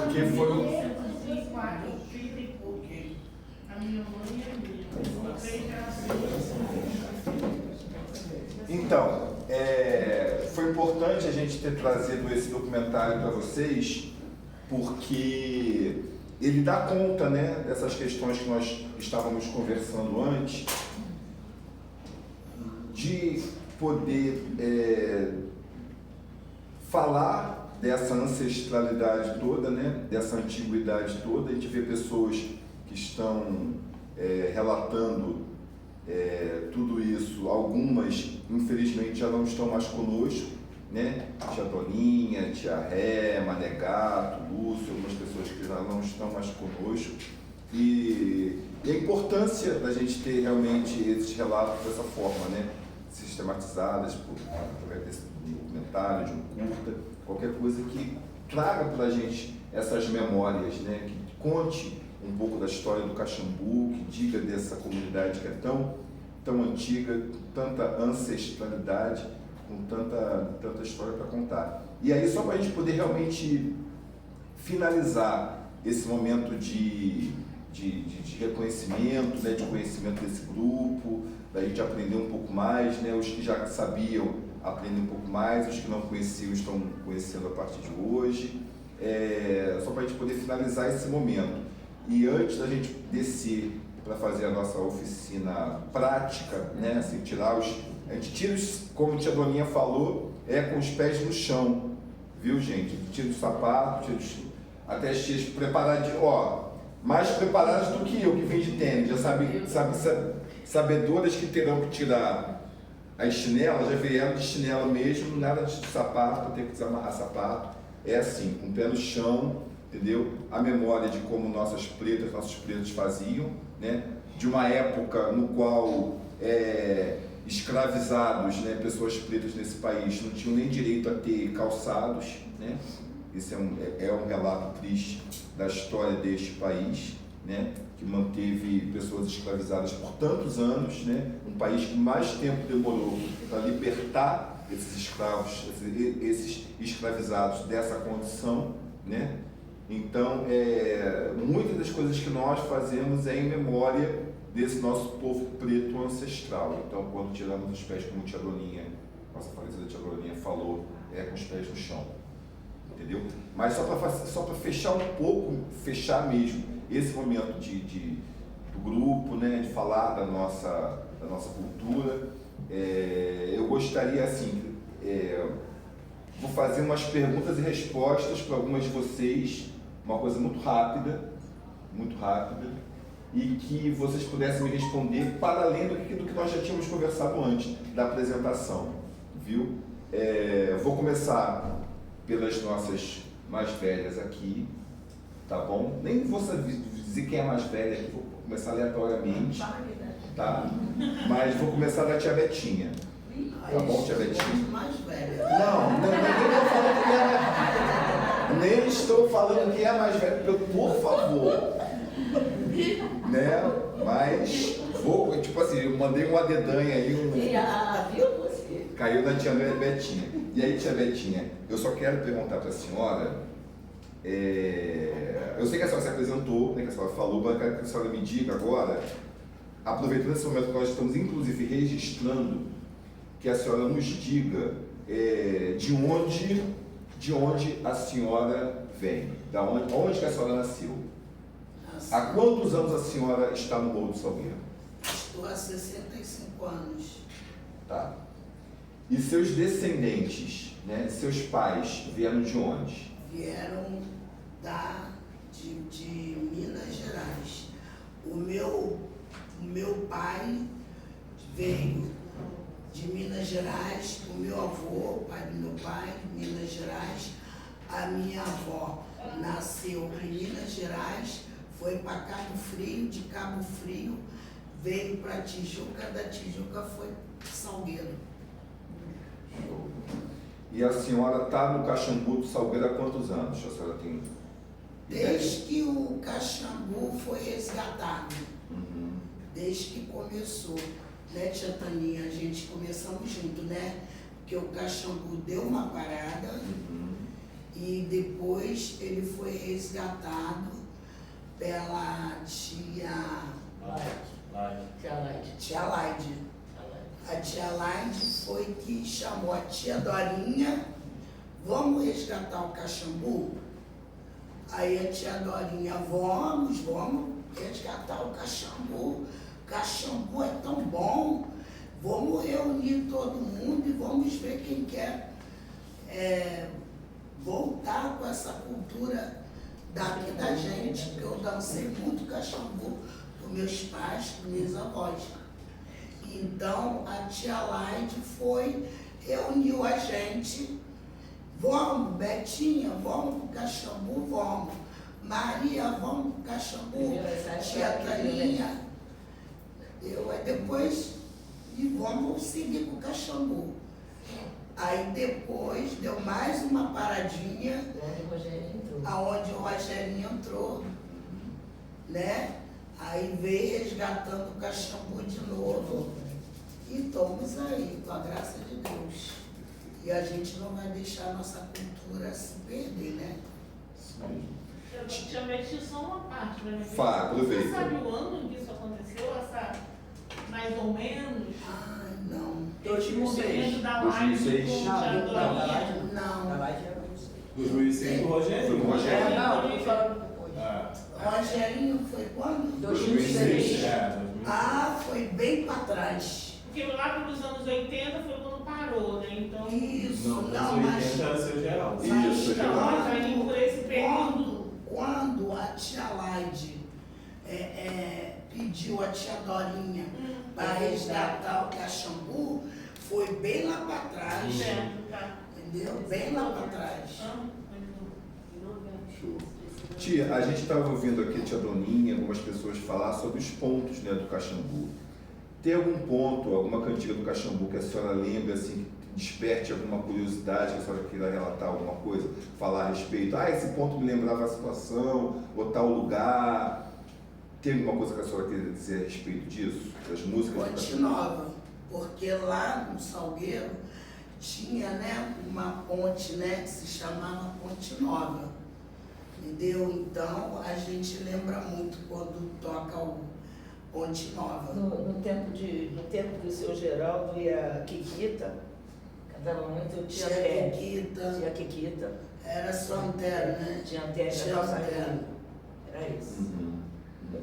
porque foi um... Então, foi importante a gente ter trazido esse documentário para vocês, porque ele dá conta, né, dessas questões que nós estávamos conversando antes, de poder falar dessa ancestralidade toda, né, dessa antiguidade toda. A gente vê pessoas que estão relatando tudo isso. Algumas, infelizmente, já não estão mais conosco, né? Tia Toninha, Tia Ré, Mané Gato, Lúcio, algumas pessoas que já não estão mais conosco. E a importância da gente ter realmente esses relatos dessa forma, né? Sistematizadas através desse documentário, de um curta, qualquer coisa que traga para a gente essas memórias, né? Que conte um pouco da história do Caxambu, que diga dessa comunidade que é tão antiga, tanta ancestralidade, com tanta história para contar. E aí, só para a gente poder realmente finalizar esse momento de reconhecimento, né, de conhecimento desse grupo, da gente aprender um pouco mais, né, os que já sabiam aprendem um pouco mais, os que não conheciam estão conhecendo a partir de hoje, só para a gente poder finalizar esse momento. E antes da gente descer para fazer a nossa oficina prática, né, assim, a gente tira os, como a tia Doninha falou, com os pés no chão, viu, gente? Tira os sapatos, até as tias preparadas, mais preparadas do que eu, que vim de tênis, já sabedoras que terão que tirar as chinelas, já vieram de chinela mesmo, nada de sapato, ter que desamarrar sapato, assim, com o pé no chão, entendeu? A memória de como nossos pretos faziam, né? De uma época no qual escravizados, né, pessoas pretas nesse país não tinham nem direito a ter calçados, né? Esse é um relato triste da história deste país, né, que manteve pessoas escravizadas por tantos anos, né, um país que mais tempo demorou para libertar esses escravos, esses escravizados dessa condição, né? Então, muitas das coisas que nós fazemos é em memória desse nosso povo preto ancestral. Então, quando tiramos os pés, como a tia Doninha, nossa falecida tia Doninha falou, com os pés no chão. Entendeu? Mas só para fechar um pouco, fechar mesmo esse momento do grupo, né, de falar da nossa cultura, eu gostaria, assim, vou fazer umas perguntas e respostas para algumas de vocês, uma coisa muito rápida, e que vocês pudessem me responder para além do que nós já tínhamos conversado antes da apresentação, viu? Vou começar pelas nossas mais velhas aqui, tá bom? Nem vou dizer quem é mais velha aqui, vou começar aleatoriamente, tá? Mas vou começar da tia Betinha. Tá bom, tia Betinha? Mais velha. Nem estou falando quem é mais velha, por favor. Né? Mas vou, tipo assim, eu mandei uma dedanha aí, Viu você? caiu na tia Betinha. E aí, tia Betinha, eu só quero perguntar para a senhora, eu sei que a senhora se apresentou, né, que a senhora falou, mas eu quero que a senhora me diga agora, aproveitando esse momento que nós estamos inclusive registrando, que a senhora nos diga de onde a senhora vem, onde que a senhora nasceu. Há quantos anos a senhora está no Morro do Salgueiro? Estou há 65 anos. Tá. E seus descendentes, né, seus pais, vieram de onde? Vieram de Minas Gerais. O meu pai veio de Minas Gerais, o meu avô, pai do meu pai, Minas Gerais. A minha avó nasceu em Minas Gerais, foi para Cabo Frio, de Cabo Frio veio para Tijuca, da Tijuca foi Salgueiro. E a senhora está no Caxambu do Salgueiro há quantos anos? A senhora tem ideia? Desde que o Caxambu foi resgatado, desde que começou, né, tia Taninha? A gente começamos junto, né? Porque o Caxambu deu uma parada E depois ele foi resgatado pela tia Laide. A tia Laide foi que chamou a tia Dorinha, vamos resgatar o Caxambu? Aí a tia Dorinha, vamos resgatar o Caxambu. Caxambu é tão bom, vamos reunir todo mundo e vamos ver quem quer voltar com essa cultura daqui da gente, que eu dancei muito Caxambu com meus pais, com meus avós. Então a tia Laide reuniu a gente, vamos, Betinha, vamos pro Caxambu, vamos. Maria, vamos pro Caxambu, tia Taninha. Depois, e vamos seguir pro Caxambu. Aí depois deu mais uma paradinha, aonde o Rogerinho entrou, né? Aí veio resgatando o Caxambu de novo. E estamos aí, com a graça de Deus. E a gente não vai deixar a nossa cultura se perder, né? Eu tinha metido só uma parte, mas aproveita. Você sabe o ano em que isso aconteceu? Mais ou menos? Ai, não. 2006. Da live 2006. com o Tia Dorinha. Não. Na live era 2006. 2006 com o Rogério. Foi com o Rogério. Não, tô falando depois. Rogerinho foi quando? 2006. Ah, foi bem para trás. Porque lá pelos anos 80 foi quando parou, né? Então. Isso, Não, não, mas mas... 80 era seu geral. Isso, então, Geraldo. mas aí por esse período. Quando a tia Laide pediu a tia Dorinha para resgatar o Caxambu, foi bem lá para trás, Certo, tá. entendeu? Bem lá para trás. Show. Tia, a gente estava ouvindo aqui a tia Doninha, algumas pessoas falar sobre os pontos, né, do Caxambu. Tem algum ponto, alguma cantiga do Caxambu que a senhora lembra, assim, que desperte alguma curiosidade, que a senhora queira relatar alguma coisa, falar a respeito? Ah, esse ponto me lembrava a situação, ou tal lugar. Tem alguma coisa que a senhora queira dizer a respeito disso? Das músicas do Ponte Caxambu? Nova, porque lá no Salgueiro tinha, né, uma ponte, né, que se chamava Ponte Nova, entendeu? Então a gente lembra muito quando toca o Ponte Nova. No tempo que o seu Geraldo e a Kikita cantavam muito, eu tinha pé. Tinha Kikita. Era só Antero, né? Tinha Antero, Tinha calça Antero. grande. Era isso. Uhum.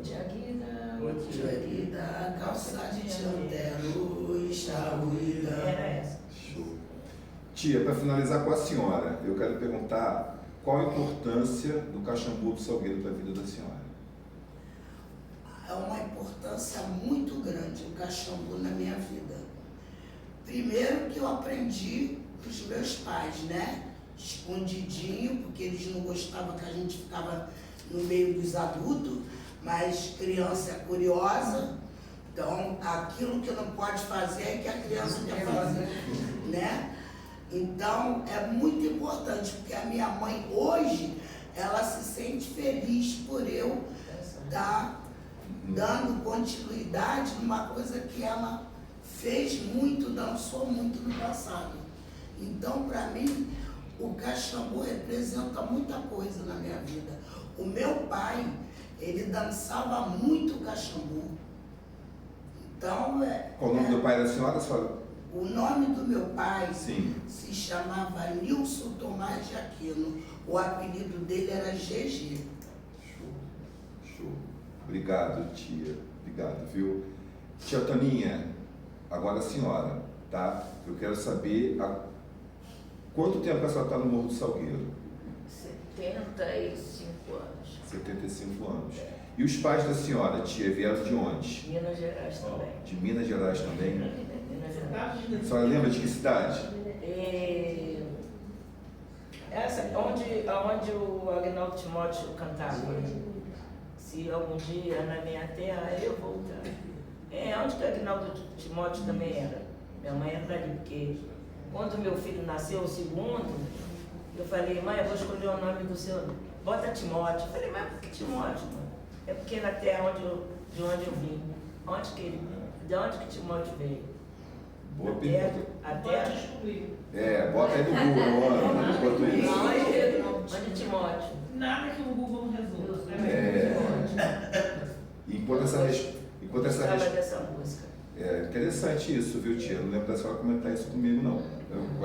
Tinha Guida, Querida, calça de Antero, está ruída. era essa. Show. Tia, para finalizar com a senhora, eu quero perguntar qual a importância do Caxambu do Salgueiro para a vida da senhora? É uma importância muito grande o Caxambu na minha vida. Primeiro que eu aprendi com os meus pais, né? Escondidinho, porque eles não gostavam que a gente ficava no meio dos adultos, mas criança é curiosa, então aquilo que não pode fazer é que a criança quer fazer, né? Então é muito importante, porque a minha mãe hoje, ela se sente feliz por eu estar dando continuidade numa coisa que ela fez muito, dançou muito no passado. Então, para mim, o Caxambu representa muita coisa na minha vida. O meu pai, ele dançava muito Caxambu. Então, Qual o nome do pai da senhora, senhora? o nome do meu pai Sim. se chamava Nilson Tomás de Aquino. O apelido dele era GG. Show. Obrigado, tia. Obrigado, viu? Tia Toninha, agora a senhora, tá? Eu quero saber há quanto tempo a senhora está no Morro do Salgueiro? 75 anos. 75 anos. E os pais da senhora, tia, vieram de onde? Minas Gerais também. De Minas Gerais também? Minas Gerais. A senhora lembra de que cidade? Essa, onde o Agnaldo Timóteo cantava. Se algum dia na minha terra eu voltar. Onde que o Agnaldo Timóteo também era. Minha mãe era dali, porque quando meu filho nasceu, o segundo, eu falei, mãe, eu vou escolher o nome do seu. Bota Timóteo. Eu falei, mas por que Timóteo, mãe? É porque na terra de onde eu vim. De onde que Timóteo veio? Boa Até, pergunta. Pode descobrir. Bota aí no Google, Ana, enquanto Não, isso. onde Timóteo? Nada que o Google não resolva. Enquanto essa Gostava resposta. dessa música. É interessante isso, viu, tia? Não lembro da senhora comentar isso comigo, não.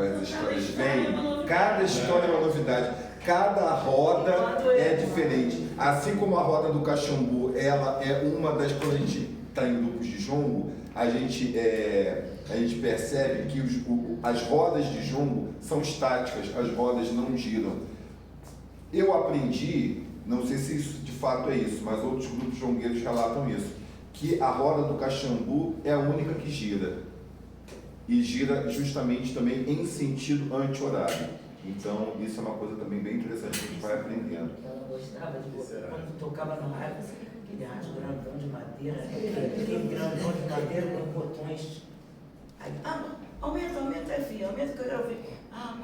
As histórias vêm, cada história é uma novidade, cada roda é diferente. Assim como a roda do Caxambu, ela é uma das, quando a gente está em grupos de jongo, a gente percebe que as rodas de jongo são estáticas, as rodas não giram. Eu aprendi, não sei se isso de fato é isso, mas outros grupos jongueiros relatam isso, que a roda do Caxambu é a única que gira. E gira justamente também em sentido anti-horário. Então, isso é uma coisa também bem interessante que a gente vai aprendendo. Ela gostava de quando tocava no rádio, aquele rádio grandão de madeira, aquele grandão de madeira com botões. Aí, aumenta, filha, aumenta que eu quero ouvir.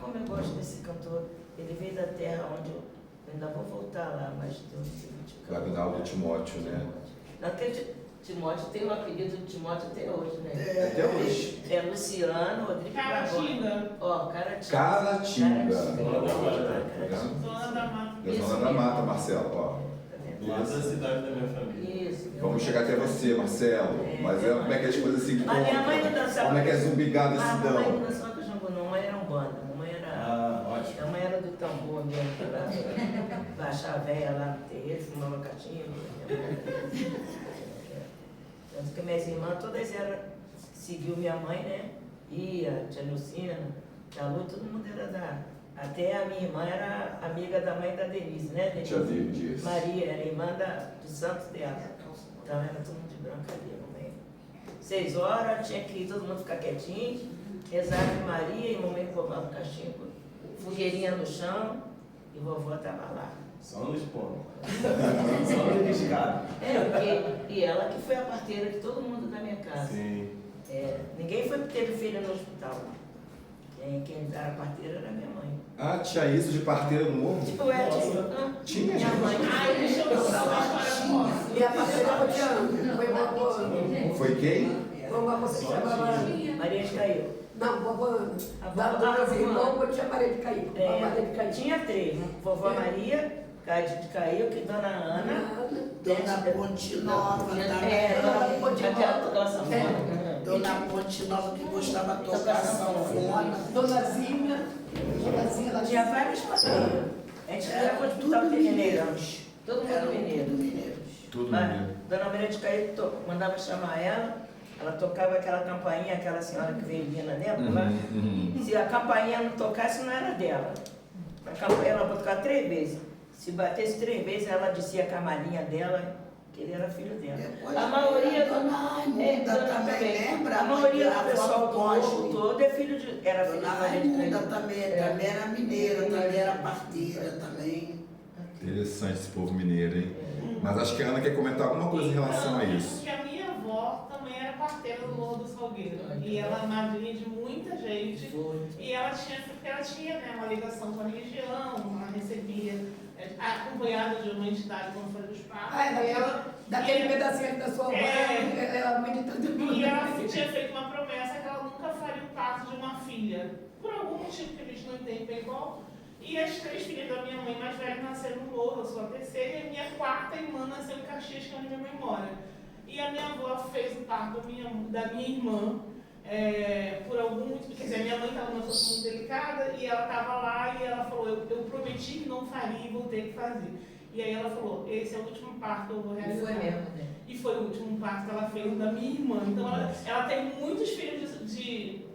Como eu gosto desse cantor. Ele veio da terra onde eu ainda vou voltar lá, mas Deus me Agnaldo Timóteo, né? Naquele Timóteo tem um apelido de Timóteo até hoje, né? Até hoje. É Luciano Rodrigues Caratinga. Caratinga. Caratinga. Zona da Mata. Da Zona da Mata, Marcelo. Ó. Lá da cidade da minha família. Isso. Vamos chegar até você, Marcelo. Mas como é que as coisas assim... Mas minha mãe não dançava. Como é que é zumbigado esse Minha mãe não dão? dançava Caxambu, não. Mamãe era um banda. Mamãe era... Ótimo. Minha mãe era do tambor mesmo. Pra baixar a véia lá no terreiro, fumava cachimbo. Tanto que minhas irmãs, todas seguiu minha mãe, né? E a tia Lucina, a Lu, todo mundo era da... Até a minha irmã era amiga da mãe da Denise, né? Denise? Tia Denise. Maria, era irmã do santo dela. Então era todo mundo de branco ali no meio. 6 horas, tinha que todo mundo ficar quietinho, rezar a Maria e mamãe roubava o cachimbo, fogueirinha no chão e vovó estava lá. Só nos pontos. Só no riscado. E ela que foi a parteira de todo mundo da minha casa. Sim. Ninguém teve filha no hospital. Quem era a parteira era minha mãe. Tinha isso de parteira no morro? Tipo, Tinha, minha mãe. Deixa eu contar uma história nossa. E a parceira foi Tiana, foi vovó Ana. Foi quem? Foi uma moça que chamava Ana. Maria de Caio. Não, vovó Ana. A vovó- Da dona vovó irmão, Ana. eu tinha Maria de Caí. A Maria de Caí. Tinha 3. Vovó Maria, de Caio, que dona Ana. Dona Ponte Nova também. Dona Ponte Nova, sanfona. Dona Ponte Nova que gostava de tocar sanfona. Dona Zinha, ela Tinha várias famílias. A gente levou de tudo mineirão. Todo Eram mundo tudo mineiro. mineiros. Tudo Mas mineiro. Dona Maria de Caí mandava chamar ela tocava aquela campainha, aquela senhora que veio vindo, lembra? Lá? Se a campainha não tocasse, não era dela. A campainha ela tocava 3 vezes. Se batesse 3 vezes, ela dizia com a malinha dela que ele era filho dela. Depois A maioria Dona Raimunda também, lembra? A maioria A do pessoal do avó morro todo é filho de. Era filho de Dona Maria de Raimunda Caí. também era mineira, também era parteira também. Interessante esse povo mineiro, hein? Mas acho que a Ana quer comentar alguma coisa em relação a isso. Porque a minha avó também era parteira do Morro do Salgueiro. E ela madrinha de muita gente. E ela tinha né, uma ligação com a religião, ela recebia, acompanhada de uma entidade como foi dos pais. daquele pedacinho da sua mãe, ela mãe de todo mundo. E ela tinha feito uma promessa que ela nunca faria o parto de uma filha. Por algum motivo que a gente não entende bem qual. E as 3 filhas da minha mãe mais velha nasceram no Morro, eu sou a terceira, e a minha 4ª irmã nasceu em Caxias, que é onde minha mãe mora. E a minha avó fez o parto da minha irmã, por algum motivo, quer dizer, minha mãe estava numa situação muito delicada, e ela estava lá, e ela falou, eu prometi que não faria e vou ter que fazer. E aí ela falou, esse é o último parto que eu vou realizar. Foi mesmo, né? E foi o último parto que ela fez da minha irmã. Então ela tem muitos filhos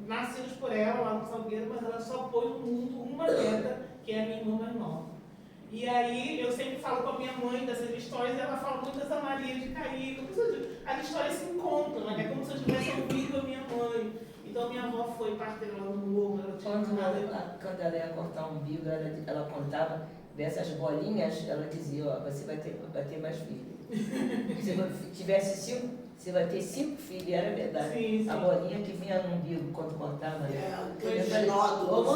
nascidos por ela lá no Salgueiro, mas ela só pôs no mundo uma neta, que é a minha irmã mais nova. E aí eu sempre falo com a minha mãe dessas histórias, e ela fala muito dessa Maria de Caí. As histórias se encontram, né? É como se eu tivesse ouvido a minha mãe. Então minha avó foi parteira lá no morro, ela tinha Quando ela ia cortar o umbigo, ela contava dessas bolinhas, ela dizia, você vai ter mais filhos. Se tivesse 5, você vai ter 5 filhos, e era verdade. Sim. A bolinha que vinha no umbigo quando cortava. Aqueles Ô nódulos.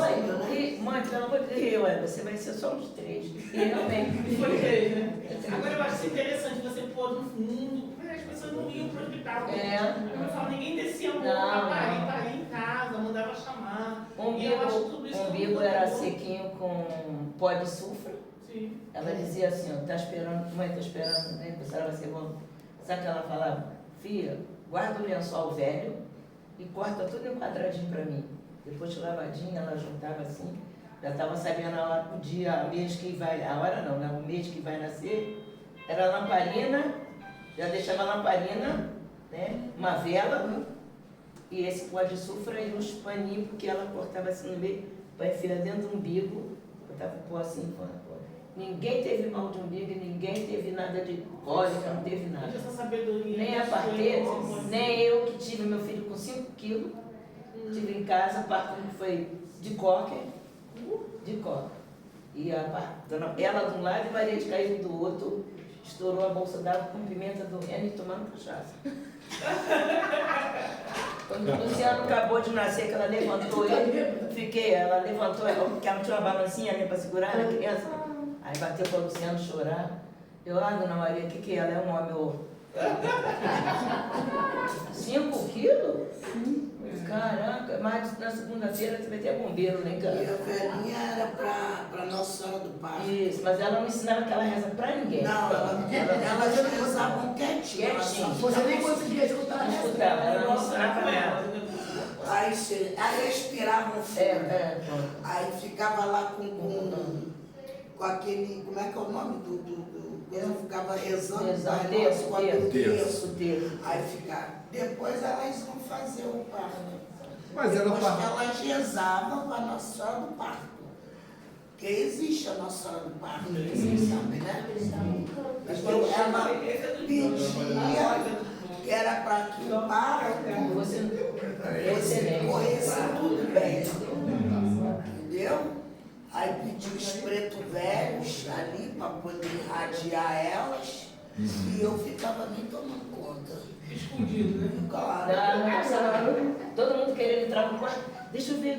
mãe, pelo amor de Deus, você vai ser só uns 3. E realmente. Foi três, né? Agora eu acho isso interessante, você pôr no fundo, as pessoas não iam para o hospital. Eu falo, ninguém descia a mão para parir em casa. tudo era sequinho com pó de sulfro. Sim. Ela dizia assim, ó, tá esperando, mãe, tô esperando, né? A senhora vai ser bom. Sabe o que ela falava? Filha, guarda o lençol velho e corta tudo em quadradinho para mim. Depois de lavadinha, ela juntava assim, já estava sabendo a hora, o dia, o mês que vai, a hora não, né? O mês que vai nascer, era lamparina, já deixava a lamparina, né? Uma vela, e esse pó de sulfro e uns paninhos, porque ela cortava assim no meio, para enfiar dentro do umbigo, botava o pó assim, pó. Ninguém teve mal de umbigo, ninguém teve nada de cólica, não teve nada. Essa sabedoria. Nem a parteira, nem eu que tive meu filho com 5 quilos, tive em casa, a parto foi de coque, E ela de um lado e Maria de Caído do outro, estourou a bolsa d'água com pimenta do reino e tomando cachaça. Quando o Luciano acabou de nascer, que ela levantou ele, ela levantou, porque ela tinha uma balancinha ali para segurar a criança. Aí bateu para o Luciano chorar. Eu, dona Maria, o que é? Ela é um homem. 5 quilos? Caraca, mas na segunda-feira você vai ter bombeiro, né, cara? E a velhinha era para Nossa Senhora do Parto. Isso, mas ela não ensinava aquela reza para ninguém. Não, elas rezavam quietinho. Você nem conseguia escutar. Ela não ensinava nada. Aí respiravam fundo. Aí ficava lá com aquele, como é que é o nome eu ficava rezando, com aquele terço. Aí ficava. Depois elas iam fazer o parto. Mas era Depois parto. que elas rezavam para Nossa Senhora do Parto. Porque existe a Nossa Senhora do Parto, vocês sabem, né? Então ela pedia que era para que o parto corresse tudo bem. Entendeu? Aí pediu os pretos velhos ali para poder irradiar elas. E eu ficava nem tomando conta. Escondido, né? Claro. Todo mundo querendo entrar no quarto. Deixa eu ver.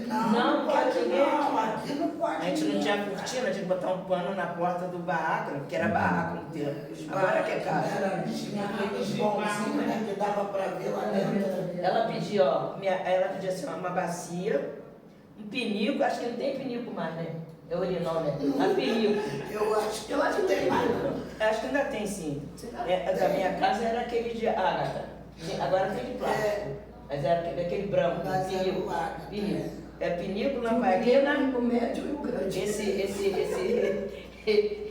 Não pode aqui não, aqui não pode. A gente não tinha cortina, tinha que botar um pano na porta do barraco, porque era barraco no tempo. Agora que é casa. Tinha aqueles bonzinhos, né, que dava para ver lá dentro. Ela pedia, ela pedia assim, uma bacia, um pinico, acho que não tem pinico mais, né? É urinol, né? A pinico. Eu acho que tem mais. Acho que ainda tem, sim. Da minha casa era aquele de ágata. Agora tem de plástico. Mas era aquele branco, pinico. É pinico, lamparina. O médio e o grande.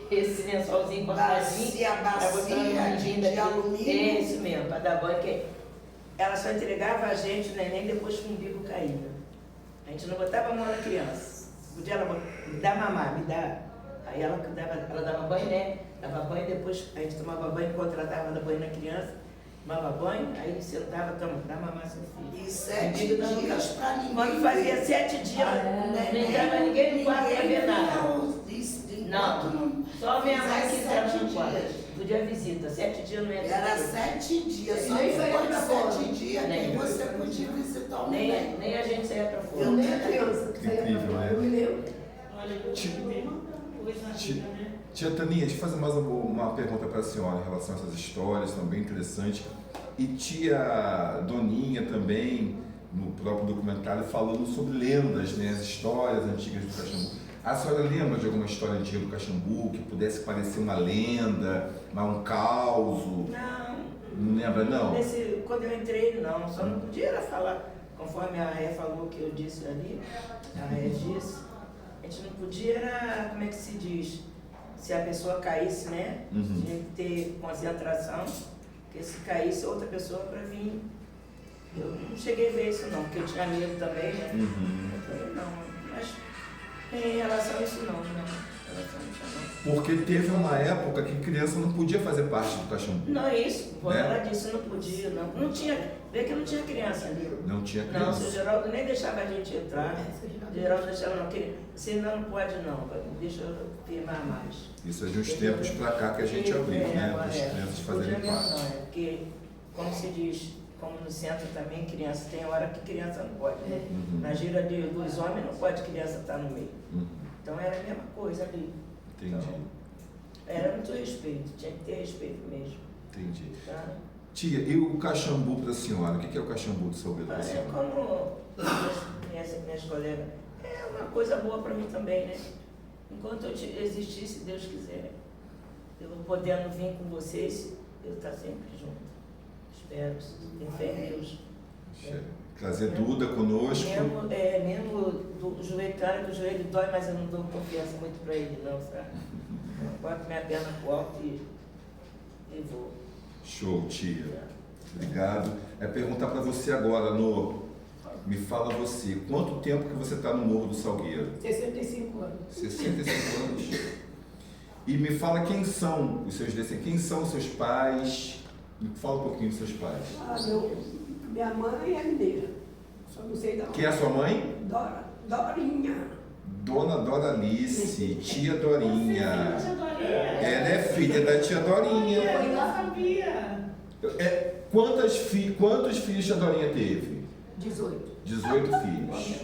Esse lençolzinho cortadinho. Bacia de alumínio. Isso mesmo, para dar banho. Que ela só entregava a gente, o neném, depois que o umbigo caía. A gente não botava a mão na criança. Podia ela dar mamar, me dá. Aí ela dava banho, né? Dava banho, depois a gente tomava banho, enquanto ela dava banho na criança, tomava banho, aí sentava, dá mamar seu filho. E 7 dias para ninguém. Quando fazia 7 dias, não entrava ninguém no quarto para ver nada. Não, só minha mãe que entrava no quarto. Podia visita, 7 dias não entrava. Era 7 dias, só nem saía depois pra de 7 dias que você podia visitar o neném. Nem a gente saía para fora. Eu nem a criança. Incrível, né? Eu me lembro. Olha, eu tenho uma coisa na vida, né? Tia Taninha, deixa eu fazer mais uma pergunta para a senhora em relação a essas histórias, são bem interessantes. E tia Doninha também, no próprio documentário, falando sobre lendas, né, as histórias antigas do Caxambu. A senhora lembra de alguma história antiga do Caxambu que pudesse parecer uma lenda, um caos? Não lembra, não? Quando eu entrei, não. Só não podia era falar, conforme a Ré falou que eu disse ali, a Ré disse, a gente não podia era, como é que se diz, se a pessoa caísse, né? Tinha que ter concentração, porque se caísse outra pessoa para vir. Eu não cheguei a ver isso não, porque eu tinha medo também, né? Eu falei, não, mas em relação a isso não. Porque teve uma época que criança não podia fazer parte do Caxambu. Não, isso, quando ela disse não podia, não tinha, vê que não tinha criança ali. Não tinha Não, criança. o seu Geraldo nem deixava a gente entrar. O Geraldo deixava, não, você não pode não, deixa eu firmar mais. Isso é de uns tempos pra cá que a gente abriu, né? Para as crianças fazerem parte. Não, é porque, como se diz, como no centro também, criança, tem hora que criança não pode, né? Na gira dos homens não pode criança estar no meio. Então era a mesma coisa ali. Entendi. Então, era muito respeito, tinha que ter respeito mesmo. Entendi. Tá? Tia, e o Caxambu para a senhora? O que é o Caxambu do São Bento para a É senhora? como minhas colegas É uma coisa boa para mim também, né? Enquanto eu existir, se Deus quiser, eu podendo vir com vocês, eu estar sempre junto. Espero, tenho fé em Deus. Trazer Duda conosco. Mesmo do joelho, claro que o joelho dói, mas eu não dou confiança muito para ele, não, sabe? Eu boto minha perna pro alto e vou. Show, tia. Obrigado. É perguntar para você agora, Nô. Me fala você, quanto tempo que você está no Morro do Salgueiro? 65 anos. 65 anos. E me fala quem são os seus descendentes, quem são os seus pais? Me fala um pouquinho dos seus pais. Minha mãe é mineira. Só não sei da onde. Quem é a sua mãe? Dorinha. Dona Doralice, tia Dorinha. Tia Dorinha. Ela é filha da tia Dorinha. Eu não sabia. Quantos filhos tia Dorinha teve? 18. 18 filhos.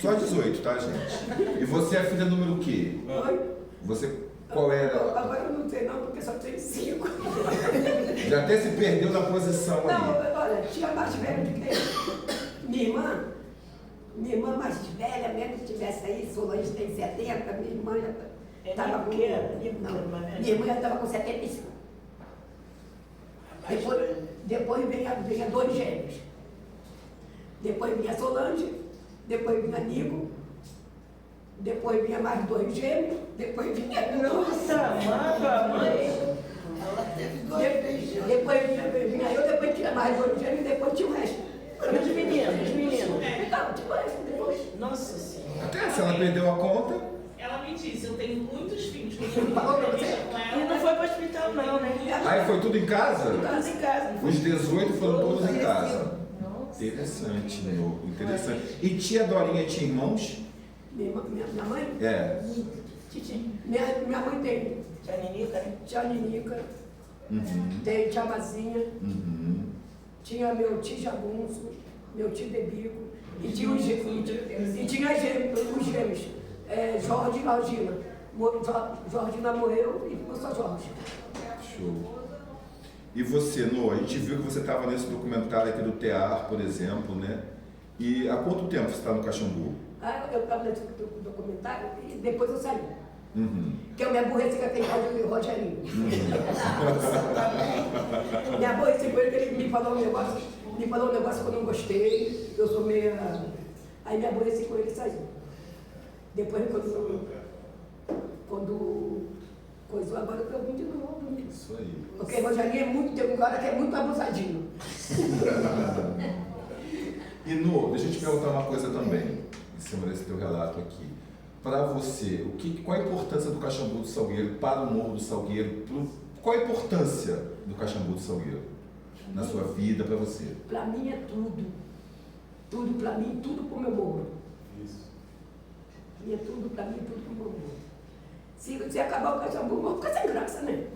Só 18, tá, gente? E você é a filha número o quê? Oi? Você, qual era? Agora eu não sei não, porque só tem 5. Já até se perdeu na posição Não, ali. olha, tinha mais velho do que eu. Minha irmã mais velha, mesmo que tivesse aí, Solange tem 70, minha irmã já estava com... Minha irmã já estava com 75. Depois vinha 2 gêmeos. Depois vinha Solange, depois vinha Nico, depois vinha mais 2 gêmeos, depois vinha... Nossa, mãe! Ela teve 2 gêmeos. Depois vinha eu, depois tinha mais 2 gêmeos, depois tinha o resto. Os meninos. Então, tinha o resto depois. Nossa Senhora. Até se ela perdeu a conta. Ela me disse, eu tenho muitos filhos. Quando eu Falou pra entrevista você? com E ela, não foi para o hospital não, né? Aí foi tudo em casa? Todos em casa. Os 18 foram todos em casa. Nossa. Interessante, Nô. Interessante. E tia Dorinha tinha irmãos? Minha mãe? É. Minha mãe tem Tia Ninica, né? tia Ninica, Uhum. tem tia Mazinha, Uhum. tinha meu tio Jagunço, meu tio Debico, e tinha os gêmeos, os gêmeos, Jorge e Georgina. Georgina morreu e ficou só Jorge. Show. E você, Nô? A gente viu que você estava nesse documentário aqui do TEAR, por exemplo, né? E há quanto tempo você está no Caxambu? Eu estava nesse documentário e depois eu saí. Uhum. Que eu me aborreci com aquele Rogerinho. Me aborreci com ele, que ele me falou um negócio que eu não gostei, eu sou meio... Aí me aborreci com ele e saí. Depois, quando coisou, agora eu vim de novo. Né? Isso aí. Porque Rogerinho tem um cara que é muito abusadinho. E Nô, deixa eu te perguntar uma coisa também, em cima desse teu relato aqui. Para você, qual a importância do Caxambu do Salgueiro para o Morro do Salgueiro? Qual a importância do Caxambu do Salgueiro na sua vida, para você? Para mim é tudo. Tudo para mim, tudo para o meu morro. Isso. E é tudo para mim, tudo para o meu morro. Se acabar o Caxambu, o morro fica sem graça, né?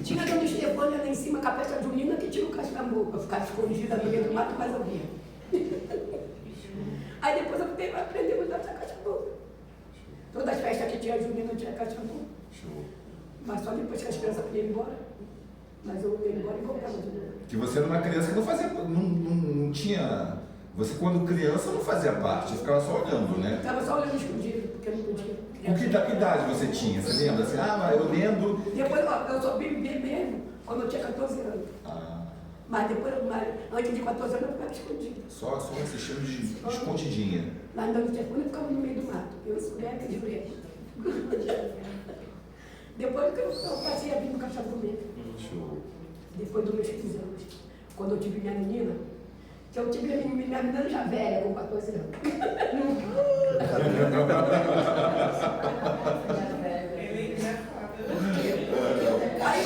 Tinha a dona Estefânia lá em cima, com a peça junina, que tinha o Caxambu. Eu ficava escondida no meio do mato, mas eu via. Aí depois eu aprendi a dançar Caxambu. Todas as festas que tinha junina tinha Caxambu. Show. Mas só depois que as crianças iam embora. Mas eu ia embora e voltava de novo. Que você era uma criança que não fazia, não tinha... Você, quando criança, não fazia parte, ficava só olhando, né? Estava só olhando escondido, porque eu não podia. Que idade você tinha? Você lembra? Assim, mas eu lembro... Depois eu só vim ver mesmo quando eu tinha 14 anos. Mas depois, antes de 14 anos, eu ficava escondida. Só assistindo de escondidinha. Lá no telefone eu ficava no meio do mato. Eu escolhia de ver. Depois que eu passei a vir no Caxambu mesmo. Show. Depois dos meus 15 anos. Quando eu tive minha menina, que eu tive minha menina já velha, com 14 anos. Aí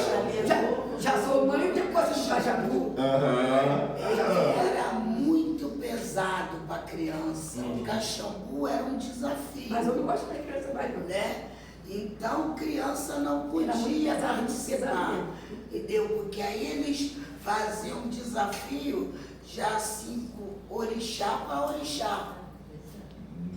já sou mãe depois do Caxambu. Era muito pesado para criança. O Caxambu era um desafio. Mas eu não gosto da criança mais não. Né? Então, criança não Era muito podia pesado, participar, pesado. entendeu? Porque aí eles faziam um desafio já assim, orixá para orixá.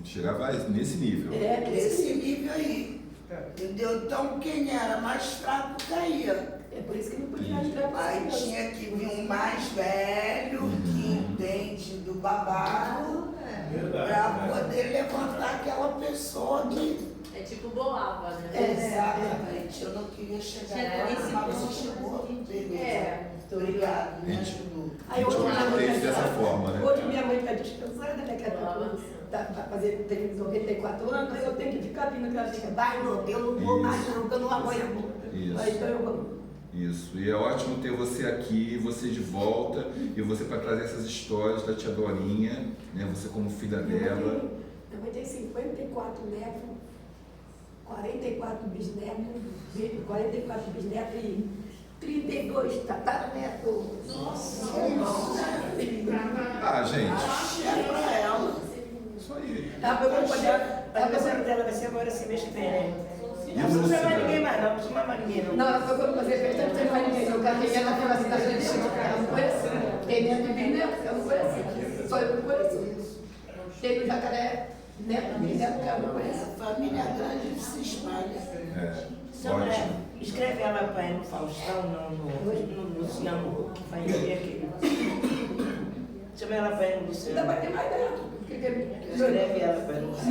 Chegava nesse nível. Nesse nível aí. Entendeu? Então, quem era mais fraco caía. É por isso que não podia entrar para Aí tinha que vir um mais velho, que entende do babado, para poder poder levantar aquela pessoa que... É tipo bolava, né? Exatamente, eu não queria chegar Chega lá, nesse mas ponto, você chegou, beleza. É. Obrigado, me Gente, ajudou. Aí A gente hoje minha mãe orienta tá dessa forma, né? Hoje minha mãe está descansada, daqui a pouco vai fazer, tem 94 anos, aí eu tenho que ficar vindo que ela fica, vai, não, eu não vou mais não, que eu não aguento. Isso. Aí então eu vou. Isso, e é ótimo ter você aqui, você de volta, e você para trazer essas histórias da tia Dorinha, né? Você como filha dela. Minha mãe tem 54 netos, 44 bisnetos, 44 bisnetos e 32 tataranetos. Nossa! Ah, gente, Axé pra ela. isso aí. O aniversário dela vai ser agora esse mês que vem, né? Não precisa chamar ninguém mais, não precisa chamar mais ninguém, não. Não, ela foi quando fazer festa, não tem mais ninguém, não. Porque ela tem uma cidade de Chico, ela não foi assim. Tem neto e bisneto, ela não foi assim. Só eu não foi assim. Tem no Jacaré, neto e bisneto, que ela não foi assim. A família grande se espalha. Samuel, Ótimo. escreve ela para ir no Faustão, não, no Luciano, que vai ver aquele. Chama ela para ir no Ainda Luciano. vai ter mais neto. Escreve ela para ir no Luciano.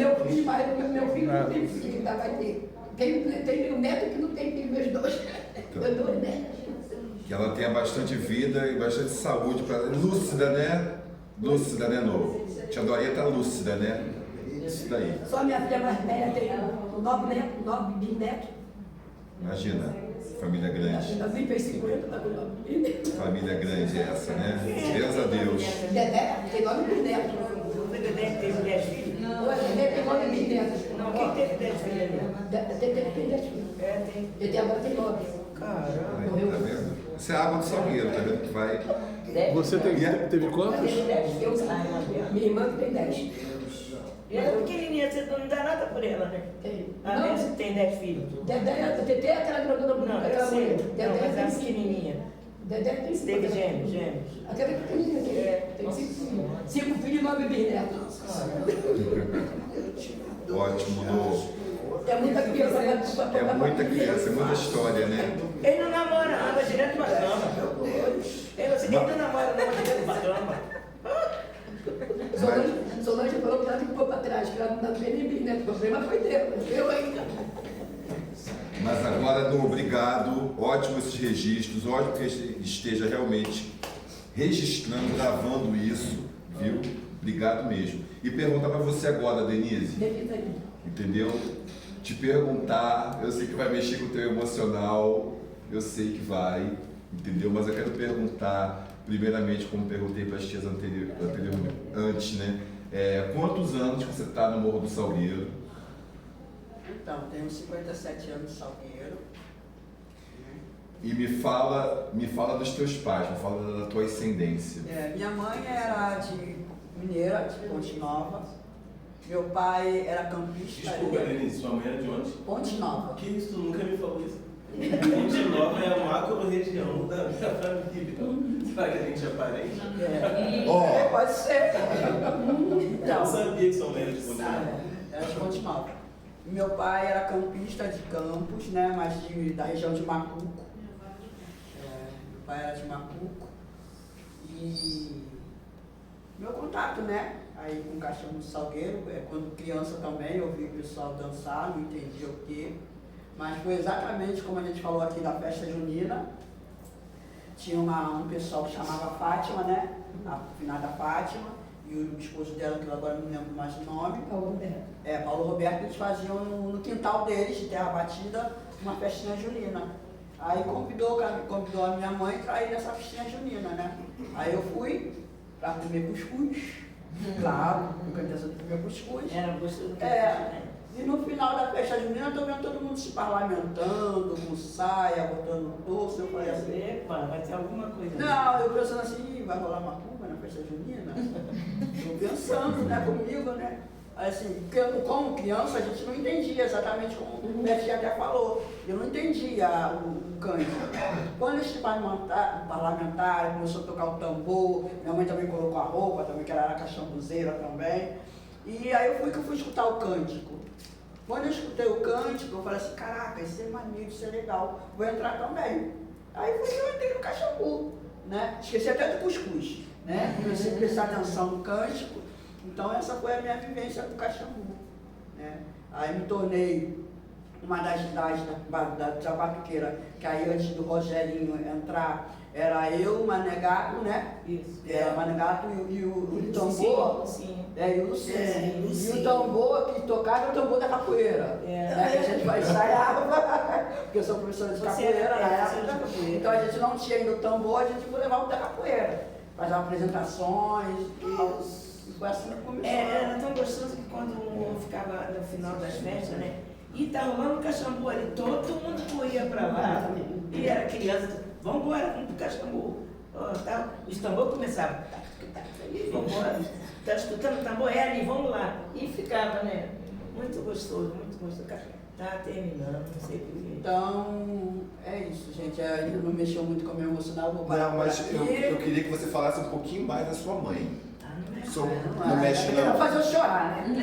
Meu filho não tem filho, ainda vai ter. Tem um neto que não tem filho, meus dois. Meus dois netos. Que ela tenha bastante vida e bastante saúde para lúcida, né? Lúcida, né, novo? Tia Dorinha tá lúcida, né? Isso daí. Só minha filha mais velha tem 9 netos, 9 bisnetos. Imagina, família grande. Ainda nem fez 50, tá com 9 bisnetos. Família grande essa, né? Deus a Deus. Dedé tem 9 bisnetos. O Dedé teve 10 filhos? Dedé tem 9 bisnetos. Não, quem teve 10 filhos ali? Dedé tem 10 filhos. É, tem. Dedé agora tem 9. Caramba. Aí, tá vendo? Isso é água do salgueiro, tá vendo? Que vai. Você teve quantos? Minha irmã que tem 10. E ela é pequenininha, você não dá nada por ela, né? Tem. A Nancy tem 10 filhos. Dedé, Dedé é aquela grandona Não, bonita, eu aquela sei. mulher. Não, Dedé mas tem a 5. pequenininha. Dedé tem 5. Teve gêmeos. Aquela pequenininha tem 5 filhos. 5 filhos e 9 bisnetos. Ótimo, novo. É muita criança, né? É muita criança, é muita história, né? Ele não namora, não, vai direto pra cama. Ele não namora, não, vai direto pra cama. Solange falou que ela ficou para trás, que ela não tem nem bisneto. O problema foi dela, eu ainda. Mas agora, no obrigado, ótimo esses registros, ótimo que esteja realmente registrando, gravando isso, viu? Obrigado mesmo. E perguntar para você agora, Denise, entendeu? Te perguntar, eu sei que vai mexer com o teu emocional, eu sei que vai, entendeu? Mas eu quero perguntar, primeiramente, como perguntei para as tias antes, né? Quantos anos que você está no Morro do Salgueiro? Então, tenho 57 anos de Salgueiro. E me fala dos teus pais, me fala da tua ascendência. Minha mãe era de mineira, de Ponte Nova. Meu pai era campista. Desculpa, Denise, sua mãe era de onde? Ponte Nova. Que isso, tu nunca me falou isso. Ponte Nova é a macro-região da minha família. Será que a gente é parente? Pode ser. Eu não sabia que sua mãe era de Ponte Nova. Era de Ponte Nova. Meu pai era campista de Campos, né, mas da região de Macuco. Meu pai era de Macuco. E meu contato, né, aí com o Caixão do Salgueiro, quando criança também, eu vi o pessoal dançar, não entendia o quê. Mas foi exatamente como a gente falou aqui da festa junina. Tinha um pessoal que chamava Fátima, né, a finada Fátima. E o esposo dela, que eu agora não lembro mais o nome. Paulo Roberto. Paulo Roberto, eles faziam no quintal deles, de terra batida, uma festinha junina. Aí convidou a minha mãe para ir nessa festinha junina, né? Aí eu fui para comer cuscuz, claro, porque eu de comer cuscuz. Era gostoso. E no final da festa junina, eu tô vendo todo mundo se parlamentando, com saia, botando doce. Eu falei assim, Vai ter alguma coisa. não, eu pensando assim, vai rolar macumba na festa junina? Eu pensando, né, comigo, né? Assim, porque como criança a gente não entendia exatamente como o Betinho até falou. Eu não entendia o cântico. Quando eles se parlamentaram, começou a tocar o tambor, minha mãe também colocou a roupa, também que ela era caxambuzeira também. E aí eu fui escutar o cântico. Quando eu escutei o cântico, eu falei assim, caraca, isso é maneiro, isso é legal, vou entrar também. Aí eu entrei no Caxambu, né? Esqueci até do cuscuz, né? Comecei a prestar atenção no cântico. Então essa foi a minha vivência com o Caxambu, né? Aí me tornei uma das da batuqueira, que aí antes do Rogerinho entrar, era eu, o Mané Gato, né? Isso. Era o Mané Gato e o tambor. Sim. E o Lucinho. É, E Lucinho. o tambor que tocava é o tambor da capoeira. Né? Que a gente vai ensaiar, porque eu sou professora de Você capoeira na é professora de época. capoeira. Então a gente não tinha ainda o tambor, a gente foi levar o da capoeira. Fazer apresentações e tal. E foi assim que começou. Era tão gostoso que quando eu ficava no final das festas, né? E tá rolando o Caxambu ali, todo mundo corria pra lá. E era criança, vamos embora, vamos pro Caxambu. Tal. Os tambores começavam, vamos embora, tá escutando o tambor, é ali, vamos lá. E ficava, né? Muito gostoso, muito gostoso. Tá terminando, não sei por quê. Então, é isso, gente. Ele não mexeu muito com o meu emocional, vou parar Não, por mas aqui. eu queria que você falasse um pouquinho mais da sua mãe. Não é Sou- Não, não mexe Vai não. fazer eu chorar, né?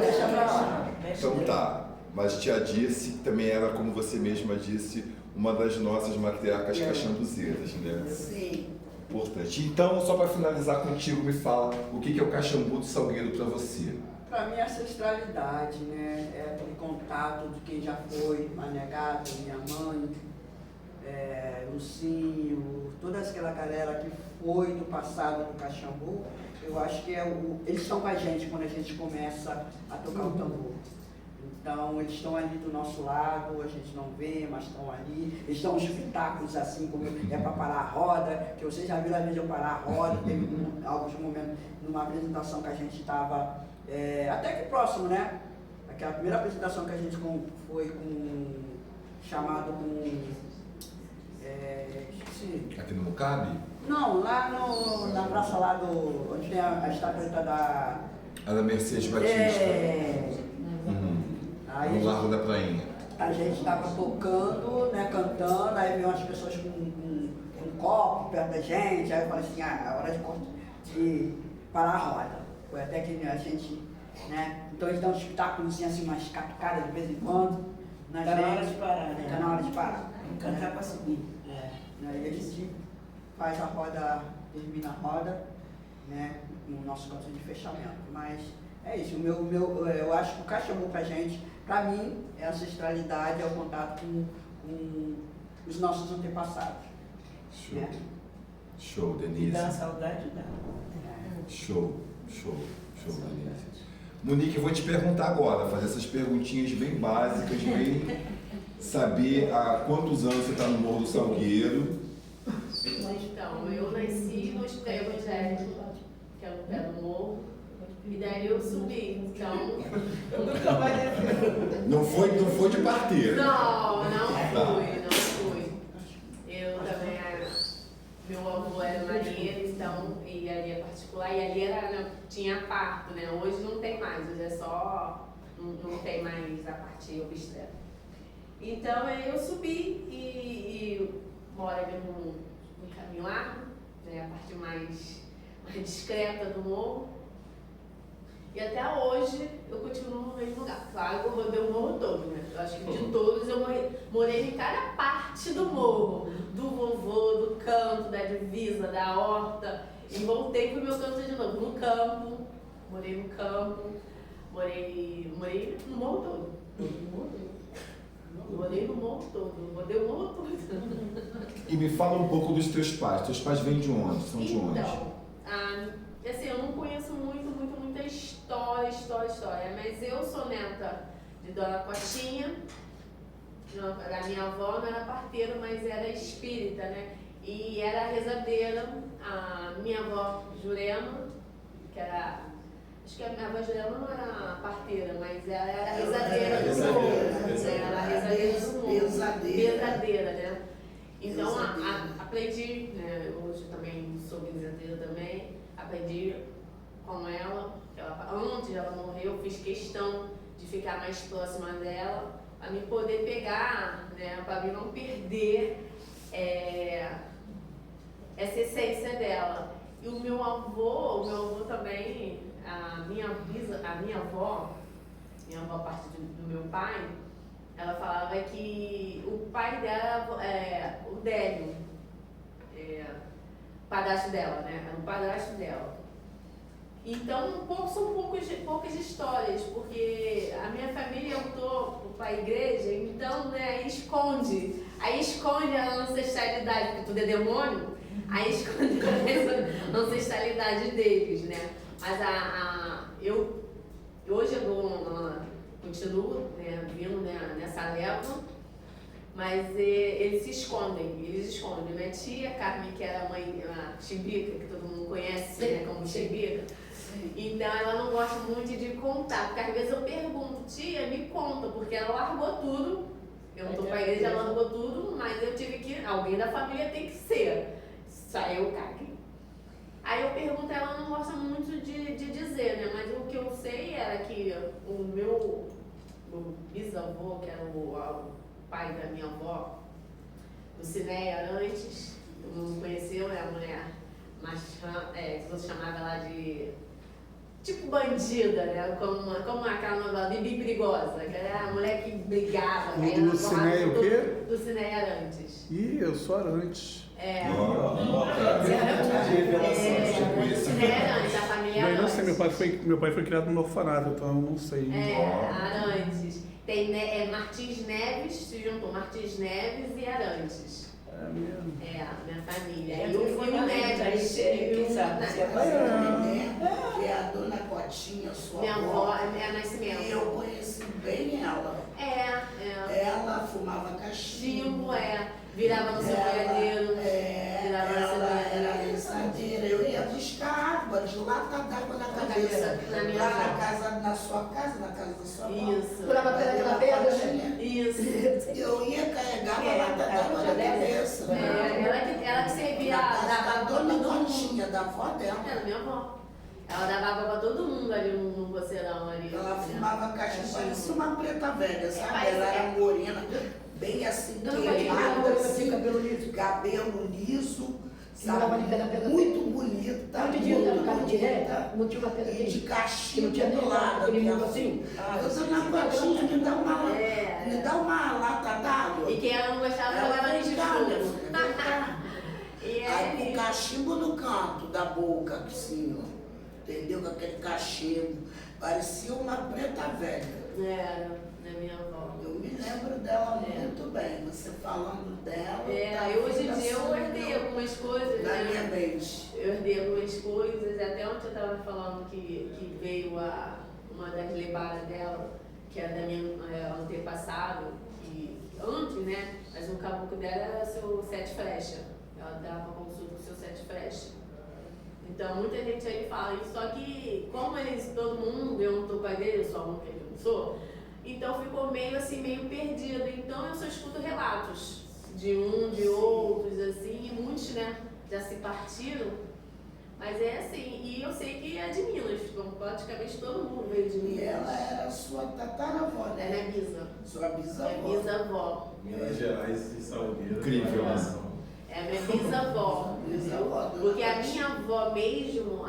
Deixa pra lá. Então tá. Mas tia Dirce também era, como você mesma disse, uma das nossas matriarcas caxambuzeiras, né? Sim. Importante. Então, só para finalizar contigo, me fala o que é o Caxambu do Salgueiro para você? Para mim, a ancestralidade, né? É aquele contato de quem já foi, Mané Gato, minha mãe, Lucinho, toda aquela galera que foi do passado do Caxambu. Eu acho que eles estão com a gente quando a gente começa a tocar o tambor. Então, eles estão ali do nosso lado, a gente não vê, mas estão ali. Eles dão uns espetáculos assim, como é para parar a roda, que vocês já viram a vez de eu parar a roda. Teve alguns momentos, numa apresentação que a gente estava até que próximo, né? Aquela primeira apresentação que a gente foi chamado com. Esqueci. Aqui no Mucabe? Não, lá na praça lá onde tem a estatueta da. A da Mercedes Batista. Uhum. Aí, No Largo da Prainha. a gente estava tocando, né, cantando, aí veio umas pessoas com um copo perto da gente, aí eu falei assim, é hora de parar a roda. Foi até que a gente, né, então eles dão um espetáculo assim, umas catucadas de vez em quando. Tá na hora de parar, né? Tá na hora de parar. Vamos cantar para subir. Aí a gente faz a roda, termina a roda, né, no nosso canto de fechamento. Mas é isso, eu acho que o Caxambu pra gente, pra mim, é a ancestralidade, é o contato com os nossos antepassados. Show. Né? Show, E Denise. dá saudade, dá. Show, Denise. Monique, eu vou te perguntar agora, fazer essas perguntinhas bem básicas, bem saber há quantos anos você está no Morro do Salgueiro. Então, eu nasci no hospital evangélico, que é no pé do morro, e daí eu subi, então... Nunca vai descer. Não foi de parteira. Não fui. Eu também meu avô era marinheiro, então, e ali é particular, e ali tinha parto, né? Hoje não tem mais, hoje é só, não tem mais a parte obstétrica. Então, eu subi e moro ali no caminho largo, né? A parte mais discreta do morro. E até hoje eu continuo no mesmo lugar. Claro que eu rodei o morro todo, né? Eu acho que de todos eu morei em cada parte do morro. Do vovô, do canto, da divisa, da horta. E voltei pro meu canto de novo. No campo, morei no campo. Morei no morro todo. Morei no morro todo. Rodei o morro todo. E me fala um pouco dos teus pais. Teus pais vêm de onde? São de onde? Então, assim, eu não conheço muita história, mas eu sou neta de Dona Cotinha, a minha avó não era parteira, mas era espírita, né? E era rezadeira, a minha avó Jurema, que era, acho que a minha avó Jurema não era parteira, mas ela era rezadeira do morro, ela era rezadeira do morro, bezadeira, né? Então, aprendi, né? Hoje também sou bezadeira também, aprendi com ela, antes dela morrer, eu fiz questão de ficar mais próxima dela, para me poder pegar, né, para mim não perder essa essência dela. E o meu avô também, a minha avó, a parte do meu pai, ela falava que o pai dela, o Délio, padrasto dela, né, era o padrasto dela. Então, são poucas histórias, porque a minha família, eu tô para a igreja, então, né, aí esconde a ancestralidade, porque tudo é demônio, aí esconde a ancestralidade deles, né? Mas hoje eu continuo, né, vindo, né, nessa leva, mas eles se escondem. Minha tia Carmen, que era a mãe, a Chimbica, que todo mundo conhece, né, como Chimbica, então ela não gosta muito de contar, porque às vezes eu pergunto, tia, me conta, porque ela largou tudo, eu não tô pra igreja, ela largou tudo, mas eu tive que, alguém da família tem que ser, saiu o Carmen. Aí eu pergunto, ela não gosta muito de dizer, né, mas o que eu sei era que o meu bisavô, que era o pai da minha avó, o Cineia Arantes, todo mundo conheceu, é a mulher, mas que você chamava ela de tipo bandida, né? Como aquela novela de Bibi Perigosa, que era a mulher que brigava. Do Cineia o quê? Do Cineia Arantes. Ih, eu sou Arantes. Cineia Arantes, a família Eu Arantes. não sei, meu pai foi criado no orfanato, então eu não sei. Arantes. Tem Martins Neves, se juntou Martins Neves e Arantes. É mesmo. Minha família. E o filho Neves. Que é a dona Cotinha, sua Minha avó é Nascimento. E eu conheci bem ela. Ela fumava cachimbo. Virava no seu boiadeiro. Ela era lançadeira. Eu ia buscar água de lata d'água na cabeça. Lá na casa, na sua casa, na casa da sua avó. Isso. Pulava pela pedra, né? Isso. Eu ia carregar a lata d'água na cabeça. Ela que servia da dona Cotinha, da avó dela. Era minha avó. Ela dava água pra todo mundo ali no coceirão ali. Ela fumava cachimbo, parecia uma preta velha, sabe? Ela era morena, bem assim, queimada, assim, cabelo liso, sabe? Muito bonita, não tinha uma pedra e de cachimbo tinha do lado. assim. Eu tô na Cotinha, me dá uma lata d'água. E quem ela não gostava jogava no escuro. Aí com o cachimbo no canto da boca, assim, ó. Entendeu? Com aquele cachimbo. Parecia uma preta velha. Era, né, minha avó. Eu me lembro dela muito bem. Você falando dela. Hoje em dia eu herdei algumas coisas. Na minha mente. Eu herdei algumas coisas. Até ontem eu estava falando que veio uma das levadas dela, que era da minha antepassado, antes, né? Mas o caboclo dela era seu 7 flecha. Ela dava consulta com seu 7 flecha. Então, muita gente aí fala isso, só que como todo mundo, eu não estou com a igreja, eu sou a única que eu não sou, então ficou meio assim, meio perdido. Então, eu só escuto relatos de outros, assim, e muitos, né, já se partiram, mas é assim, e eu sei que é de Minas, praticamente todo mundo veio de Minas. E ela era sua tataravó, né? Ela é bisa. Sua bisavó. É bisavó. Minas Gerais e Salgueiro. Incrível. É minha bisavó. Porque a minha avó mesmo,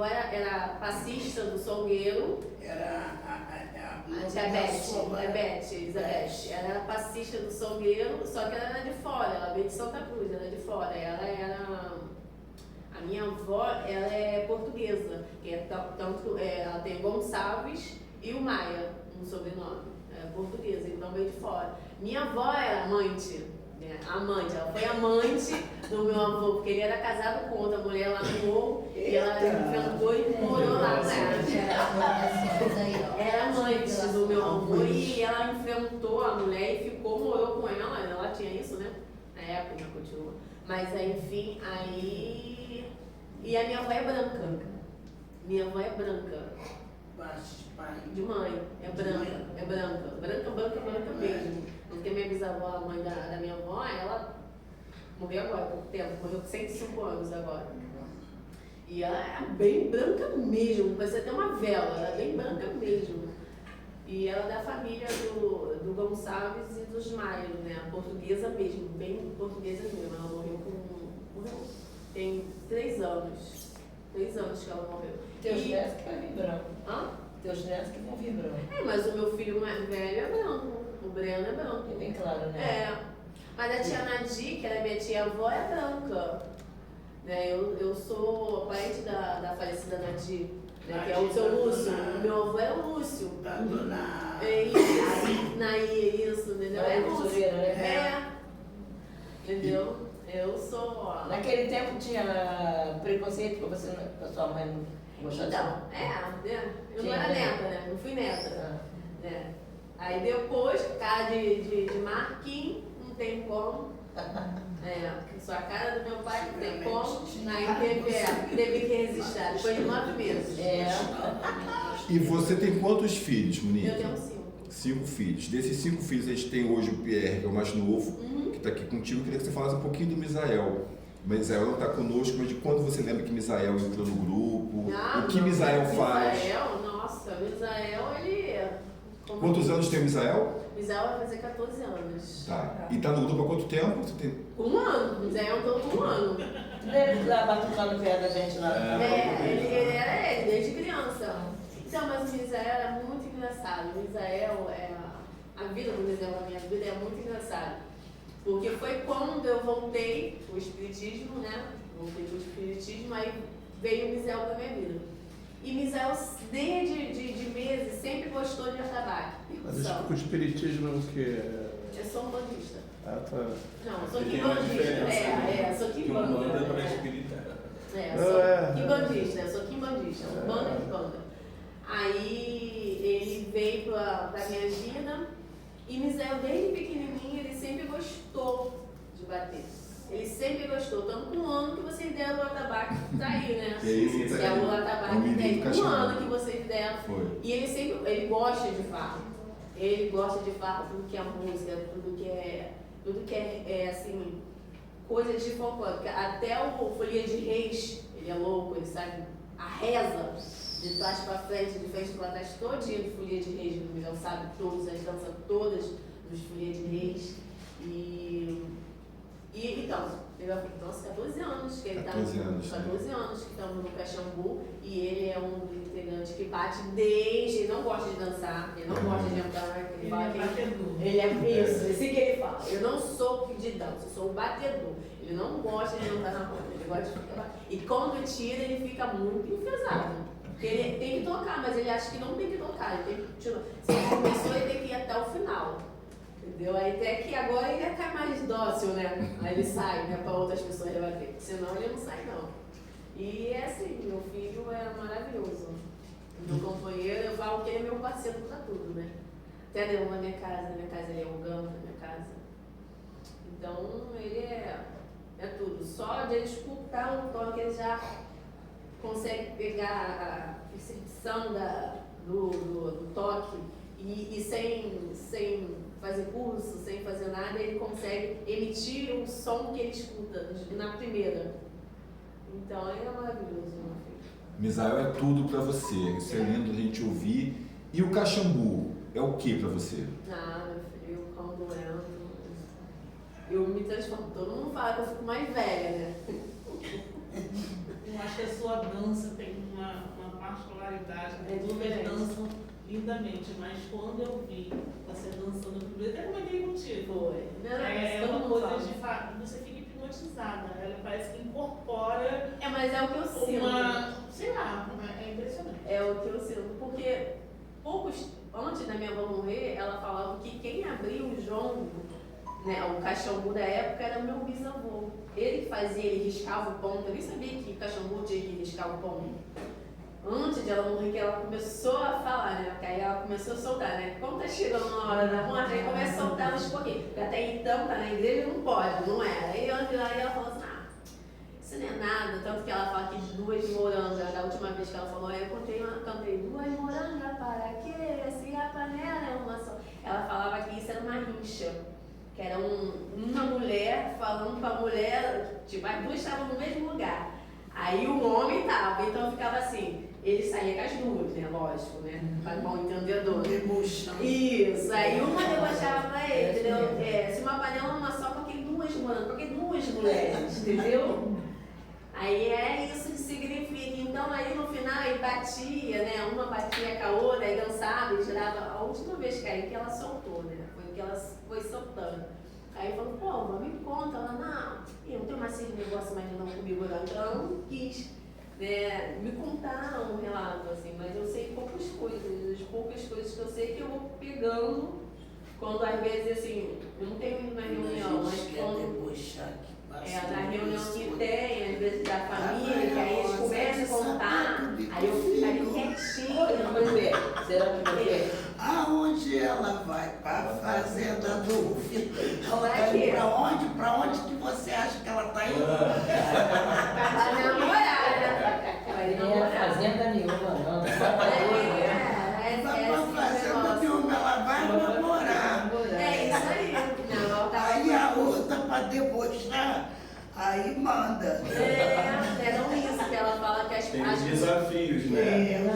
era passista do Salgueiro. Era a Elizabeth. Ela era passista do Salgueiro, só que ela era de fora, ela veio de Santa Cruz, ela é de fora. A minha avó, ela é portuguesa, que ela tem Gonçalves e o Maia, um sobrenome. É portuguesa, então veio de fora. Minha avó era amante. Ela foi amante do meu avô, porque ele era casado com outra mulher lá no morro, e ela enfrentou e morou lá com ela. Era amante do meu avô e ela enfrentou a mulher e morou com ela tinha isso, né? Na época, já continua. Mas enfim, e a minha avó é branca. Minha avó é branca. De mãe, é branca mesmo. Porque minha bisavó, a mãe da minha avó, ela morreu agora há pouco tempo, morreu com 105 anos agora. E ela é bem branca mesmo, parecia até uma vela, ela é bem branca mesmo. E ela é da família do Gonçalves e dos Maia, né? Portuguesa mesmo, bem portuguesa mesmo. Ela morreu tem 3 anos. 3 anos que ela morreu. Teus netos que vai vir branco. Teus netos que vão vir branco. Mas o meu filho mais velho é branco. O Breno é branco. É bem claro, né? Mas a tia Nadir, que era minha tia-avó, é branca. Né? Eu sou parente da falecida Nadir. né, que é o seu Lúcio. O meu avô era o Lúcio. Da dona. É isso, Naí, isso, entendeu? É Lúcio. Costureira, né? É. Entendeu? Eu sou. Ó, Naquele tempo tinha preconceito com você, com a sua mãe não gostava de então, né? Eu não Tinha, era né? neta, né? Não fui neta. Ah. Né? Aí depois, por causa de Marquinhos, não tem como. Só a cara do meu pai não tem como. Aí teve que resistir. Depois de 9 meses. E você tem quantos filhos, Monique? Eu tenho 5. 5 filhos. Desses 5 filhos, a gente tem hoje o Pierre, que é o mais novo, que está aqui contigo. Eu queria que você falasse um pouquinho do Misael. O Misael não está conosco, mas de quando você lembra que Misael entrou no grupo? O que Misael faz? Misael, ele... Quantos anos tem o Misael? Misael vai fazer 14 anos. Tá. E está no grupo há quanto tempo? Você tem... 1 ano. Misael entrou com 1 ano. Ele lá batucando o pé da gente lá. Ele era ele, desde criança. Então, mas o Misael era muito engraçado. O Misael, a vida do Misael na minha vida é muito engraçada. Porque foi quando eu voltei o espiritismo, né? Voltei pro espiritismo, aí veio o Misael pra minha vida. E Misael, desde meses, sempre gostou de atabaque. Mas o espiritismo é o quê? Eu sou um bandista. Ah, tá. Não, eu sou Tem uma quimbandista. diferença, Sou Que Umbanda não é quimbanda. espírita. Eu sou quimbandista, eu sou quimbandista, Umbanda e Quimbanda. Aí ele veio pra minha vida e Misael, desde pequenininho, ele sempre gostou de bater. Ele sempre gostou, tanto com 1 ano que vocês deram o atabaque, tá aí, né? Que é esse que tá aí. o atabaque, É o menino tem 1 ano cachorro. que vocês deram. Foi. E ele gosta de farra. Ele gosta de farra, tudo que é música, tudo que é assim, coisas de folclore. Até o Folia de Reis, ele é louco, ele sabe a reza de trás para frente, de frente para trás, todinho de Folia de Reis, o Miguel sabe todas as danças todas dos Folia de Reis. E então, ele vai fazer 14 anos que ele está 14 anos, 14 anos que estamos no Caxambu e ele é um dos integrantes que bate desde. Ele não gosta de dançar, ele não gosta de entrar, ele fala que ele é isso, assim que ele fala. Eu não sou de dança, eu sou um batedor. Ele não gosta de entrar na roda, ele gosta de ficar. E quando tira, ele fica muito enfesado. Porque ele tem que tocar, mas ele acha que não tem que tocar, ele tem que tirar. Se ele começou, ele tem que ir até o final. Entendeu? Aí até que agora ele fica mais dócil, né? Aí ele sai, né, para outras pessoas rebater. Senão ele não sai, não. E é assim, meu filho é maravilhoso. Meu companheiro, eu falo que ele é meu parceiro para tudo, né? Até deu na minha casa ele é um gama na minha casa. Então ele é tudo. Só de ele escutar um toque, ele já consegue pegar a percepção do toque e sem fazer curso, sem fazer nada, ele consegue emitir o som que ele escuta na primeira. Então, ele é maravilhoso, meu filho. Misael é tudo pra você. Isso é lindo a gente ouvir. E o Caxambu é o que pra você? Ah, meu filho, eu quando entro, eu me transformo. Todo mundo fala que eu fico mais velha, né? Eu acho que a sua dança tem uma particularidade. É diferente. Vocês dançam lindamente, mas quando eu vi você dançando no primeiro, até comentei contigo. Foi. É uma coisa de fato, você fica hipnotizada. Ela parece que incorpora Mas é o que eu sinto. sei lá, é impressionante. É o que eu sinto, porque antes da minha avó morrer, ela falava que quem abriu o jongo, né, o Caxambu da época, era o meu bisavô. Ele que fazia, ele riscava o ponto. Eu nem sabia que Caxambu tinha que riscar o ponto. Antes de ela morrer, que ela começou a falar, né? Porque aí ela começou a soltar, né? Quando tá chegando na hora da morte, aí começa a soltar ela escorrer. Porque até então, tá na igreja, não pode, não era. Aí ela falou assim, isso não é nada. Tanto que ela fala que 2 morangas, da última vez que ela falou, eu cantei 2 morangas, para quê? Se a panela é uma só. Ela falava que isso era uma rincha. Que era uma mulher falando pra mulher, tipo, as 2 estavam no mesmo lugar. Aí o homem tava, então ficava assim, ele saía com as 2, né? Lógico, né? Para o mal entendedor. Isso, aí uma debochava pra ele, entendeu? Se uma panela é uma só, porque 2 morangas, porque 2 mulheres, entendeu? Aí é isso que significa. Então aí no final ele batia, né? Uma batia com a outra, aí dançava e tirava. A última vez que aí que ela soltou, né? Foi que ela foi soltando. Aí falou, pô, me conta. Ela, não, eu não tenho mais esse negócio mais não comigo não. Então eu não quis, né, me contar um relato, assim, mas eu sei poucas coisas, as poucas coisas que eu sei que eu vou pegando, quando às vezes, assim, eu não tenho ido na reunião, mas quando... na reunião que tem, às vezes da família, que aí eles começam a contar, aí eu fico ali quietinha, vamos ver, será que vai ver? Aonde ela vai? Para a fazenda do filho. Ela Vai está indo aqui. para onde? Para onde que você acha que ela está indo? Vai namorar, né? Vai Não é namorar. fazenda nenhuma, não. Vai para a fazenda de onde ela vai namorar. É isso aí. Não, ela tá Aí a outra, para debochar, aí manda. não isso, que ela fala que as Tem os desafios, né? Ela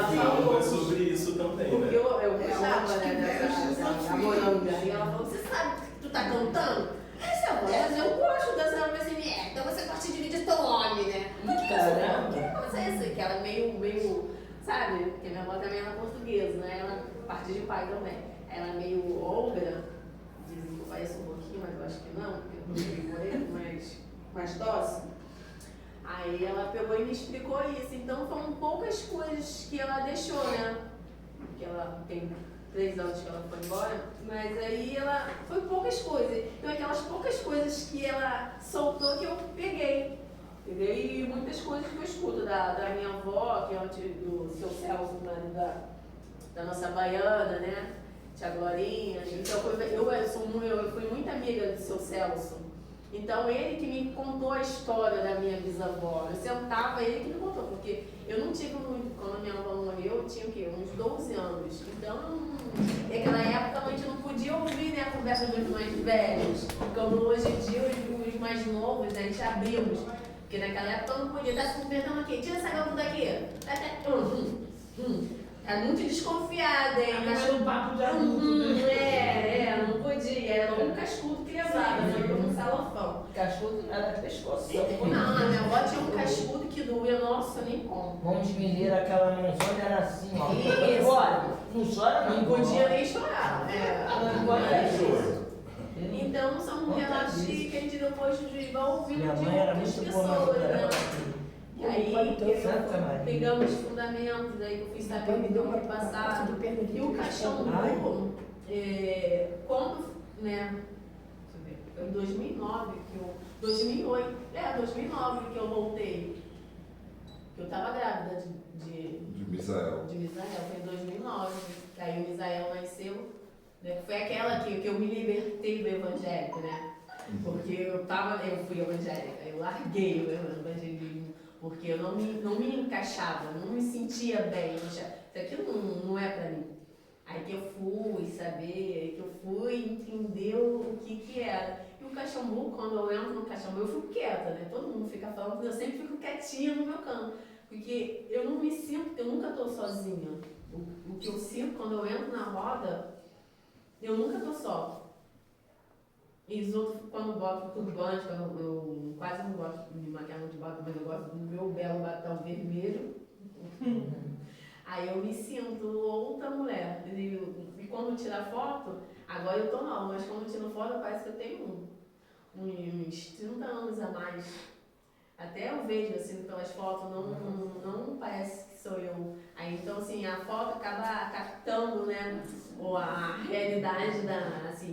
Fala falou, sobre isso também, porque né? eu gostava, onde que né, vem os desafios. namorando. E ela falou, você sabe que tu tá cantando? Essa voz, eu gosto dessa. Ela falou assim, então você gosta de vídeo teu nome, né? Que coisa é essa? Que ela é meio, sabe? Porque minha avó também era portuguesa, né? Ela, parte de pai também. Ela é meio ogra, dizem que eu pareço um pouquinho, mas eu acho que não, porque eu tô meio moreno, mais dócil. Aí ela pegou e me explicou isso. Então foram poucas coisas que ela deixou, né? Porque ela tem 3 anos que ela foi embora, mas aí ela foi poucas coisas. Então aquelas poucas coisas que ela soltou que eu peguei. Entendeu? E muitas coisas que eu escuto da minha avó, que é do seu Celso, marido da nossa baiana, né? Tia Glorinha. Então eu fui muito amiga do seu Celso. Então ele que me contou a história da minha bisavó. Eu sentava, ele que me contou, porque eu não tive muito, quando a minha avó morreu, eu tinha o quê? Uns 12 anos. Então, naquela época a gente não podia ouvir, né, a conversa dos mais velhos. Como hoje em dia os mais novos, né, a gente abrimos. Porque naquela época eu não podia estar se conversando aqui, tira essa garota daqui. Era muito desconfiada, hein? Era um papo de adulto, né? Não podia. Era um cascudo que levava, né? Como um salofão. Cascudo era pescoço. Não, a minha avó tinha um cascudo que doía, nossa, nem como. Mão de mineiro, aquela mãozona era assim, ó. Isso. Olha, não chora Não podia nem chorar. Não importa isso. Ele- Então são relatos que a gente depois do juiz vai ouvindo Minha de mãe era outras muito boa na pessoas, vida, né? ela- E aí Santa Maria. pegamos fundamentos, aí eu fui saber Me do deu uma ano passado. E o caixão Ai. burro, quando, né, deixa eu ver, foi em 2009 que eu, 2009 que eu voltei. Que eu tava grávida de Misael. Misael, foi em 2009. Aí o Misael nasceu, né, foi aquela que eu me libertei do evangélico, né? Porque eu fui evangélica, eu larguei o evangelismo, porque eu não me encaixava, não me sentia bem. Isso aquilo não é pra mim. Aí que eu fui saber, que eu fui entender o que era. E o Caxambu, quando eu entro no Caxambu, eu fico quieta, né? Todo mundo fica falando, eu sempre fico quietinha no meu canto. Porque eu não me sinto, eu nunca estou sozinha. O que eu sinto quando eu entro na roda, eu nunca estou só. E os outros, quando botam turbante, quando eu quase não gosto de me maquiar muito de batom, mas eu gosto do meu belo batom vermelho. Aí eu me sinto outra mulher. E quando tirar foto, agora eu tô nova, mas quando eu tiro foto parece que eu tenho uns 30 anos a mais. Até eu vejo assim pelas fotos, não parece que sou eu. Aí então assim, a foto acaba captando, né, a realidade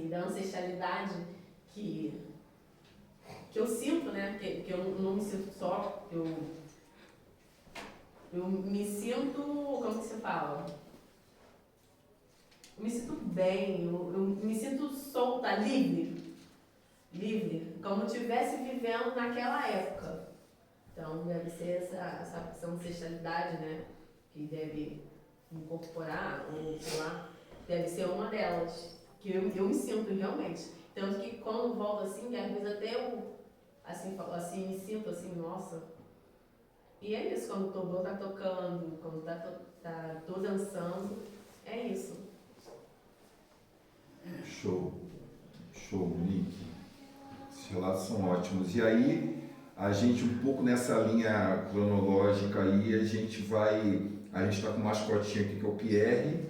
da ancestralidade que eu sinto, né, que eu não me sinto só, eu me sinto, como que se fala? Eu me sinto bem, eu me sinto solta, livre, como se eu estivesse vivendo naquela época. Então deve ser essa ancestralidade, né, que deve incorporar, ou sei lá, deve ser uma delas, que eu me sinto realmente. Tanto que quando volto assim, às vezes até eu assim, me sinto assim, nossa. E é isso, quando o Tobô tá tocando, quando tô dançando, é isso. Show. Show, Nick. Esses relatos são ótimos. E aí, a gente, um pouco nessa linha cronológica aí, a gente está com o mascotinho aqui que é o Pierre,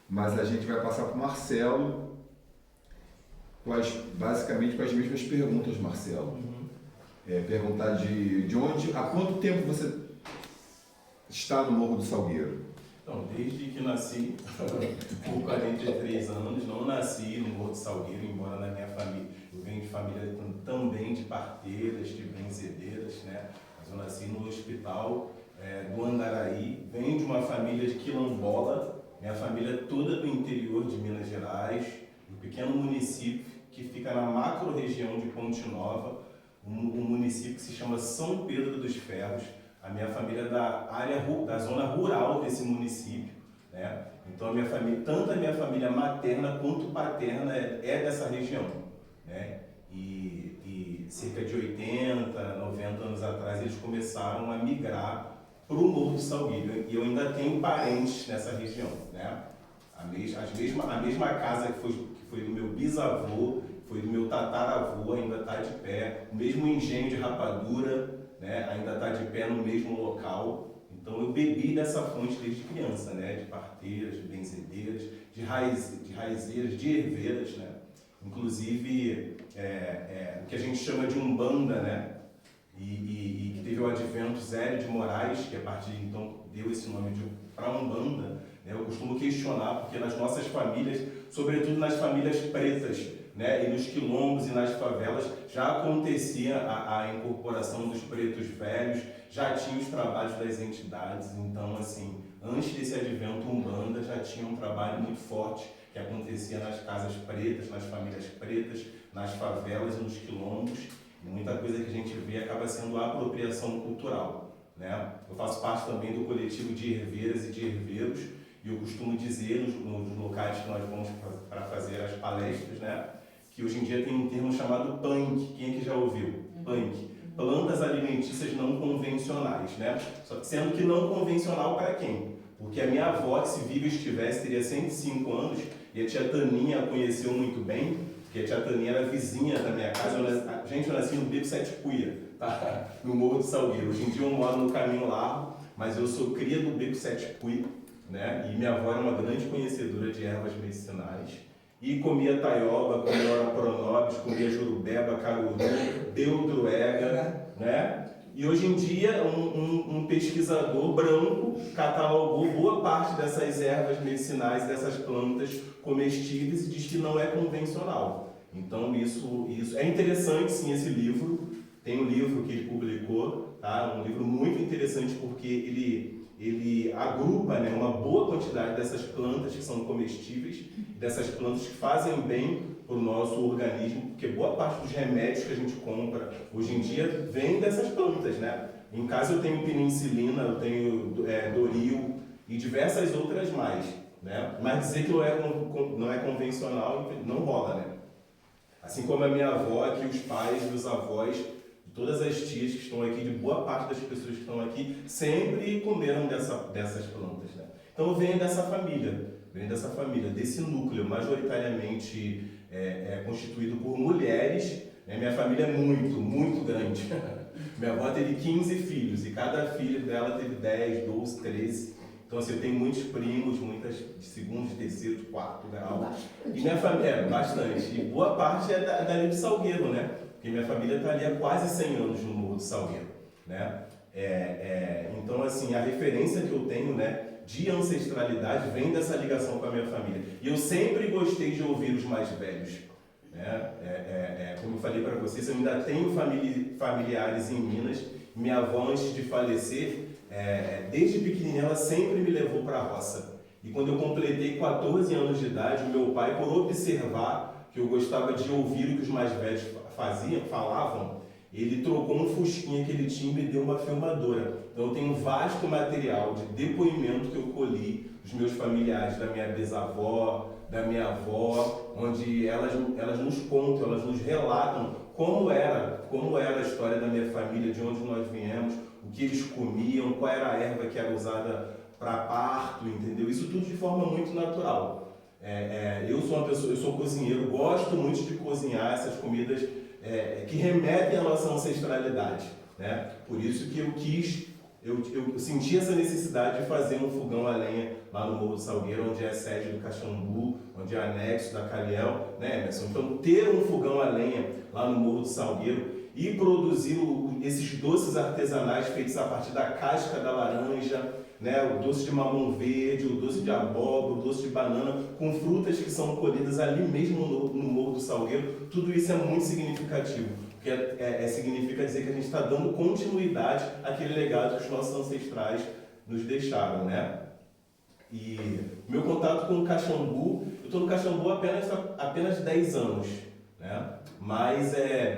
mas a gente vai passar para o Marcelo, basicamente com as mesmas perguntas, Marcelo. Perguntar de onde, há quanto tempo você está no Morro do Salgueiro? Então, desde que nasci, por 43 anos, não nasci no Morro do Salgueiro, embora na minha família, eu venho de família também de parteiras, de benzedeiras, né? Mas eu nasci no hospital do Andaraí, venho de uma família de quilombola, minha família é toda do interior de Minas Gerais, um pequeno município que fica na macro-região de Ponte Nova, um município que se chama São Pedro dos Ferros. A minha família é da zona rural desse município, né? Então, tanto a minha família materna quanto paterna é dessa região, né? E cerca de 80, 90 anos atrás, eles começaram a migrar para o Morro do Salgueiro. E eu ainda tenho parentes nessa região, né? A mesma casa que foi do meu bisavô, foi do meu tataravô, ainda está de pé. O mesmo engenho de rapadura, né, ainda está de pé no mesmo local. Então eu bebi dessa fonte desde criança, né, de parteiras, de benzedeiras, de raizeiras, de herveiras, né. Inclusive o que a gente chama de umbanda, né, e que teve o advento Zélio de Moraes, que a partir de então deu esse nome para umbanda, né. Eu costumo questionar porque nas nossas famílias, sobretudo nas famílias pretas, né, e nos quilombos e nas favelas já acontecia a incorporação dos pretos velhos, já tinha os trabalhos das entidades. Então, assim, antes desse advento umbanda, já tinha um trabalho muito forte que acontecia nas casas pretas, nas famílias pretas, nas favelas e nos quilombos. E muita coisa que a gente vê acaba sendo apropriação cultural, né? Eu faço parte também do coletivo de herveiras e de herveiros, e eu costumo dizer nos locais que nós vamos para fazer as palestras, né, que hoje em dia tem um termo chamado punk. Quem é que já ouviu? Punk. Plantas alimentícias não convencionais, né? Sendo que não convencional para quem? Porque a minha avó, que se viva e estivesse, teria 105 anos, e a tia Taninha a conheceu muito bem, porque a tia Taninha era vizinha da minha casa. Eu nasci no Beco Sete Cuia, tá? No Morro do Salgueiro. Hoje em dia eu moro no Caminho Largo, mas eu sou cria do Beco Sete Cuia, né? E minha avó era uma grande conhecedora de ervas medicinais. E comia taioba, comia oropronobis, comia jurubeba, caruru, beldroega, né? E hoje em dia um pesquisador branco catalogou boa parte dessas ervas medicinais, dessas plantas comestíveis, e diz que não é convencional. Então isso é interessante, sim, esse livro. Tem um livro que ele publicou, tá? Um livro muito interessante porque ele agrupa, né, uma boa quantidade dessas plantas que são comestíveis, dessas plantas que fazem bem para o nosso organismo, porque boa parte dos remédios que a gente compra hoje em dia vem dessas plantas, né? Em casa eu tenho penicilina, eu tenho Doril e diversas outras mais, né? Mas dizer que não é convencional não rola, né? Assim como a minha avó, aqui os pais e os avós, todas as tias que estão aqui, de boa parte das pessoas que estão aqui, sempre comeram dessas plantas, né? Então eu venho dessa família, desse núcleo, majoritariamente constituído por mulheres, né? Minha família é muito, muito grande. Minha avó teve 15 filhos e cada filho dela teve 10, 12, 13. Então assim, eu tenho muitos primos, muitas de segundo, de terceiro, de quarto grau. E minha família, bastante. E boa parte é dali de Salgueiro, né? Porque minha família está ali há quase 100 anos no Morro do Salgueiro, né? Então, assim, a referência que eu tenho, né, de ancestralidade vem dessa ligação com a minha família. E eu sempre gostei de ouvir os mais velhos, né? Como eu falei para vocês, eu ainda tenho familiares em Minas. Minha avó, antes de falecer, desde pequenininha, ela sempre me levou para a roça. E quando eu completei 14 anos de idade, o meu pai, por observar que eu gostava de ouvir o que os mais velhos falavam, ele trocou um fusquinha que ele tinha e me deu uma filmadora. Então eu tenho um vasto material de depoimento que eu colhi dos meus familiares, da minha bisavó, da minha avó, onde elas nos contam, elas nos relatam como era a história da minha família, de onde nós viemos, o que eles comiam, qual era a erva que era usada para parto, entendeu? Isso tudo de forma muito natural. Eu sou uma pessoa, eu sou cozinheiro, gosto muito de cozinhar essas comidas que remetem à nossa ancestralidade, né? Por isso que eu senti essa necessidade de fazer um fogão a lenha lá no Morro do Salgueiro, onde é a sede do Caxambu, onde é o anexo da Caliel, né, Emerson? Então, ter um fogão a lenha lá no Morro do Salgueiro e produzir esses doces artesanais feitos a partir da casca da laranja, né, o doce de mamão verde, o doce de abóbora, o doce de banana, com frutas que são colhidas ali mesmo no Morro do Salgueiro, tudo isso é muito significativo, porque significa dizer que a gente está dando continuidade àquele legado que os nossos ancestrais nos deixaram, né? E meu contato com o Caxambu, eu estou no Caxambu apenas 10 anos, né? Mas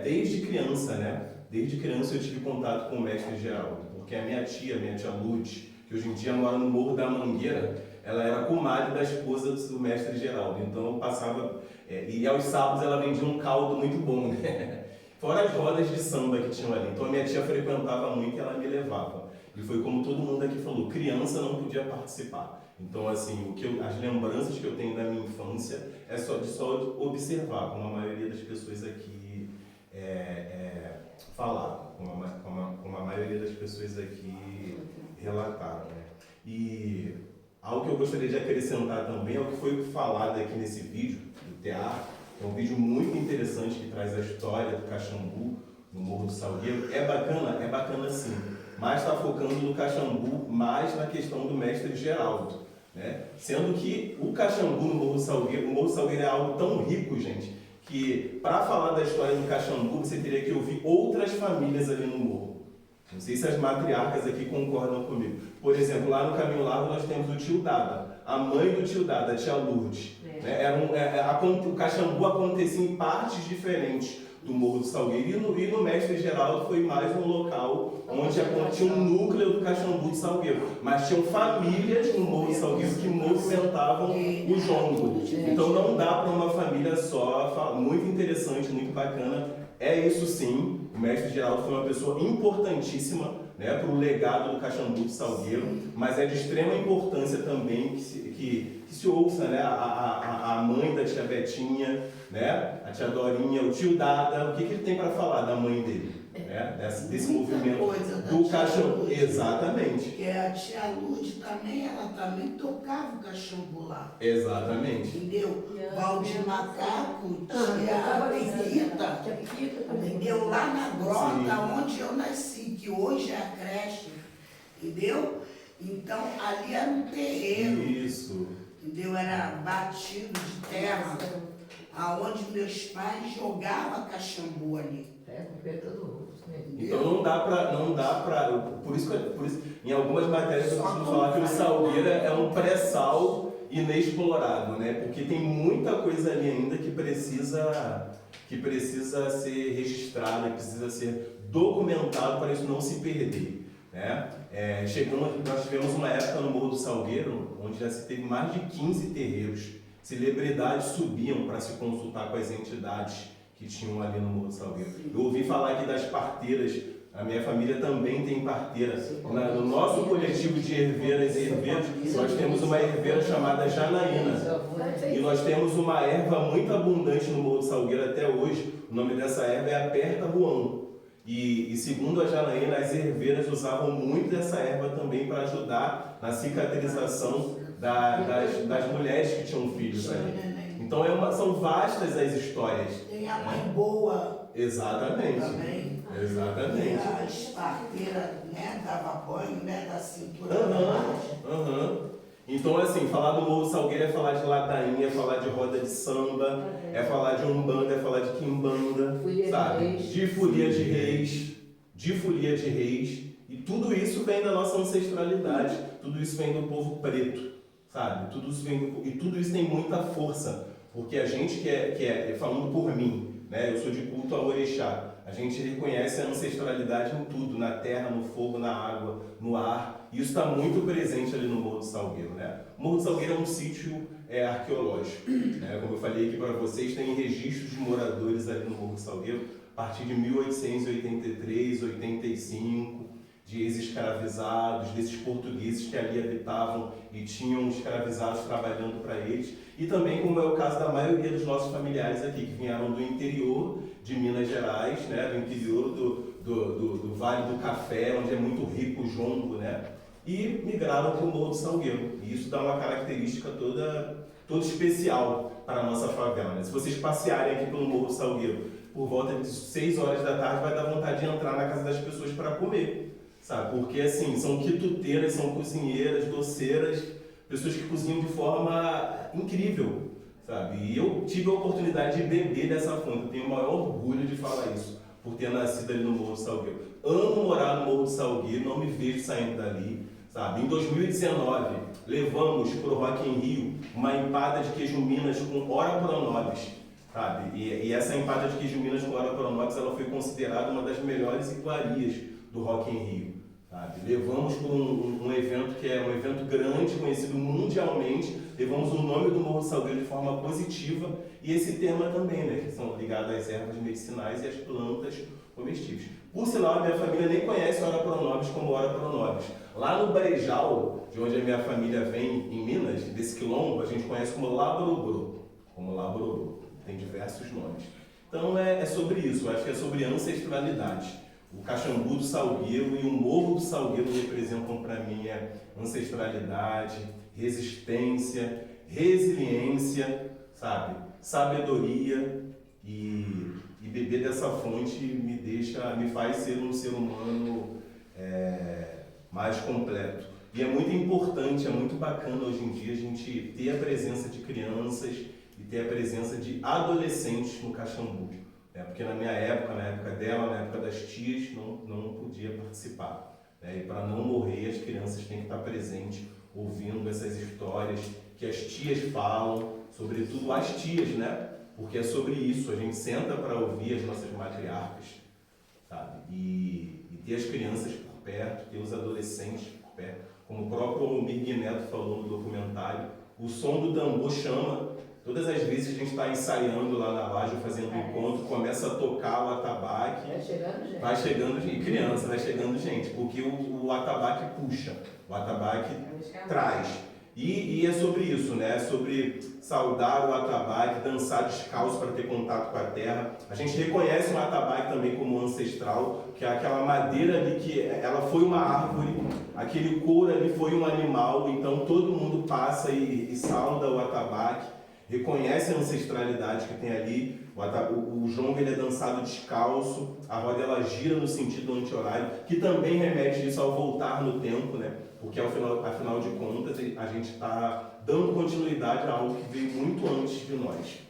desde criança, né? Desde criança eu tive contato com o mestre Geraldo, porque a minha tia Lourdes, que hoje em dia mora no Morro da Mangueira, ela era comadre da esposa do mestre Geraldo, então eu passava, e aos sábados ela vendia um caldo muito bom, né? Fora as rodas de samba que tinham ali, então a minha tia frequentava muito e ela me levava. E foi como todo mundo aqui falou, criança não podia participar. Então, assim, as lembranças que eu tenho da minha infância é só de observar, como a maioria das pessoas aqui falaram, como a maioria das pessoas aqui relataram, né? E algo que eu gostaria de acrescentar também é o que foi falado aqui nesse vídeo do teatro. É um vídeo muito interessante que traz a história do Caxambu no Morro do Salgueiro. É bacana sim, mas está focando no Caxambu mais na questão do mestre Geraldo, né? Sendo que o Caxambu no Morro do Salgueiro, o Morro do Salgueiro é algo tão rico, gente, que para falar da história do Caxambu você teria que ouvir outras famílias ali no morro. Não sei se as matriarcas aqui concordam comigo. Por exemplo, lá no Caminho Largo nós temos o tio Dada, a mãe do tio Dada, a tia Lourdes. Né? O Caxambu acontecia em partes diferentes do Morro do Salgueiro e no Mestre Geraldo foi mais um local onde tinha um núcleo do Caxambu do Salgueiro, mas tinham famílias no Morro do Salgueiro que movimentavam o jongo. Então não dá para uma família só, muito interessante, muito bacana. É isso sim, o Mestre Geraldo foi uma pessoa importantíssima, né, para o legado do Caxambu do Salgueiro, mas é de extrema importância também que se ouça, né, a mãe da tia Betinha, né, a tia Dorinha, o tio Dada, o que ele tem para falar da mãe dele, né, desse movimento do Caxambu. Exatamente. Porque a tia Lourdes também, ela também tocava o Caxambu lá. Exatamente. Entendeu? Valdir Macaco, tia Rita, entendeu? Lá na grota onde eu nasci, que hoje é a creche, entendeu? Então ali era um terreiro. Isso. Entendeu? Era batido de terra, aonde meus pais jogavam caxambu ali. Então não dá pra por isso em algumas matérias eu costumo falar que o Salgueiro é um pré-sal inexplorado, né? Porque tem muita coisa ali ainda que precisa ser registrada, que precisa ser documentado para isso não se perder, né? Nós tivemos uma época no Morro do Salgueiro onde já se teve mais de 15 terreiros. Celebridades subiam para se consultar com as entidades que tinham ali no Morro do Salgueiro. Eu ouvi falar aqui das parteiras, a minha família também tem parteira. No nosso coletivo de herveiras e herveiros, nós temos uma herveira chamada Janaína. E nós temos uma erva muito abundante no Morro do Salgueiro até hoje. O nome dessa erva é Aperta-Ruão. E segundo a Janaína, as herveiras usavam muito dessa erva também para ajudar na cicatrização das mulheres que tinham filhos ali. Então são vastas as histórias. Tem a mãe boa. Exatamente. Também. Exatamente. E as parteiras, né, dava banho, né, da cintura. Então, assim, falar do Morro Salgueiro é falar de ladainha, é falar de roda de samba, é falar de umbanda, é falar de quimbanda, sabe? De folia de reis, e tudo isso vem da nossa ancestralidade, tudo isso vem do povo preto, sabe? E tudo isso tem muita força, porque a gente falando por mim, né? Eu sou de culto a Orixá, a gente reconhece a ancestralidade em tudo, na terra, no fogo, na água, no ar. E isso está muito presente ali no Morro do Salgueiro, né? O Morro do Salgueiro é um sítio arqueológico, né? Como eu falei aqui para vocês, tem registros de moradores ali no Morro do Salgueiro a partir de 1883, 85, de ex-escravizados, desses portugueses que ali habitavam e tinham escravizados trabalhando para eles. E também, como é o caso da maioria dos nossos familiares aqui, que vieram do interior de Minas Gerais, né, do interior do Vale do Café, onde é muito rico o jongo, né, e migraram para o Morro do Salgueiro. E isso dá uma característica toda especial para a nossa favela, né? Se vocês passearem aqui pelo Morro do Salgueiro por volta de 6 horas da tarde, vai dar vontade de entrar na casa das pessoas para comer, sabe? Porque assim, são quituteiras, são cozinheiras, doceiras, pessoas que cozinham de forma incrível, sabe? E eu tive a oportunidade de beber dessa fonte, eu tenho o maior orgulho de falar isso, por ter nascido ali no Morro do Salgueiro. Amo morar no Morro do Salgueiro, não me vejo saindo dali, sabe? Em 2019, levamos para o Rock in Rio uma empada de queijo Minas com Ora Pronobis, sabe? E essa empada de queijo Minas com Ora Pronobis, ela foi considerada uma das melhores iguarias do Rock in Rio, sabe? Levamos para um evento que é um evento grande, conhecido mundialmente, levamos o nome do Morro do Salgueiro de forma positiva e esse tema também, né? Que são ligados às ervas medicinais e às plantas comestíveis. Por sinal, a minha família nem conhece Ora Pronobis como Ora Pronobis. Lá no Brejal, de onde a minha família vem, em Minas, desse quilombo, a gente conhece como Labrobro. Tem diversos nomes. Então é sobre isso, eu acho que é sobre ancestralidade. O Caxambu do Salgueiro e o Morro do Salgueiro representam para mim ancestralidade, resistência, resiliência, sabe? Sabedoria e beber dessa fonte me faz ser um ser humano mais completo. E é muito importante, é muito bacana hoje em dia a gente ter a presença de crianças e ter a presença de adolescentes no Caxambu. Porque na minha época, na época dela, na época das tias, não podia participar. E para não morrer, as crianças têm que estar presentes, ouvindo essas histórias que as tias falam, sobretudo as tias, né? Porque é sobre isso, a gente senta para ouvir as nossas matriarcas, sabe? E ter as crianças por perto, ter os adolescentes por perto. Como o próprio Almir Neto falou no documentário, o som do tambor chama. Todas as vezes que a gente está ensaiando lá na laje, fazendo um encontro, começa a tocar o atabaque. Vai chegando gente. Criança, vai chegando gente, porque o atabaque puxa, o atabaque traz. E é sobre isso, né? É sobre saudar o atabaque, dançar descalço para ter contato com a terra. A gente reconhece o atabaque também como ancestral, que é aquela madeira ali que ela foi uma árvore, aquele couro ali foi um animal, então todo mundo passa e sauda o atabaque, reconhece a ancestralidade que tem ali. O jongo ele é dançado descalço, a roda ela gira no sentido anti-horário, que também remete isso ao voltar no tempo, né? Porque afinal de contas a gente está dando continuidade a algo que veio muito antes de nós.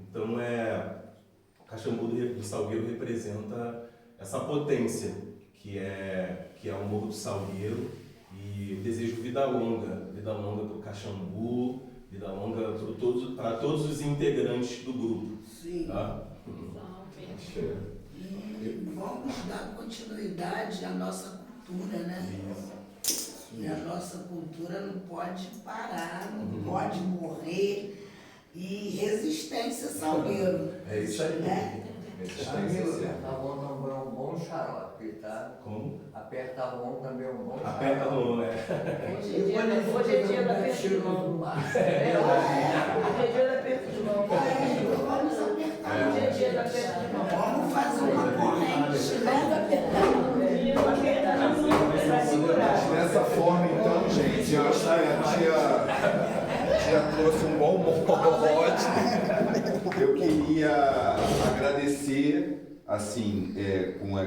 Então o Caxambu do Salgueiro representa essa potência que é o Morro do Salgueiro, e eu desejo vida longa para o Caxambu, vida longa para todos os integrantes do grupo. Sim. Tá? E vamos dar continuidade à nossa cultura, né? E a nossa cultura não pode parar, não pode morrer. E resistência, Salgueiro. É isso aí. Né? Aperta a mão também é um bom xarope, tá? Como? Aperta a mão também é um bom xarope. Aperta a mão, né? Hoje é dia da aperto de mão. Hoje é dia da aperto de mão. Vamos apertar. Hoje é dia da aperto de mão. Vamos fazer uma corrente, vamos apertar. Dessa forma, então, gente, eu acho que a gente já trouxe um bom mote. Eu queria agradecer, assim, com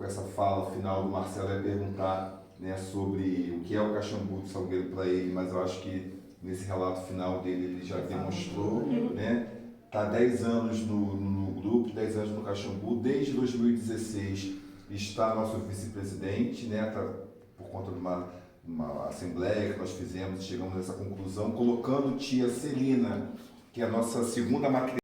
essa fala final do Marcelo, é perguntar, né, sobre o que é o Caxambu do Salgueiro para ele, mas eu acho que nesse relato final dele ele já demonstrou, né? Está 10 anos no grupo, 10 anos no Caxambu, desde 2016 está nosso vice-presidente, né? Tá por conta de uma assembleia que nós fizemos, chegamos a essa conclusão, colocando tia Celina, que é a nossa segunda matriarca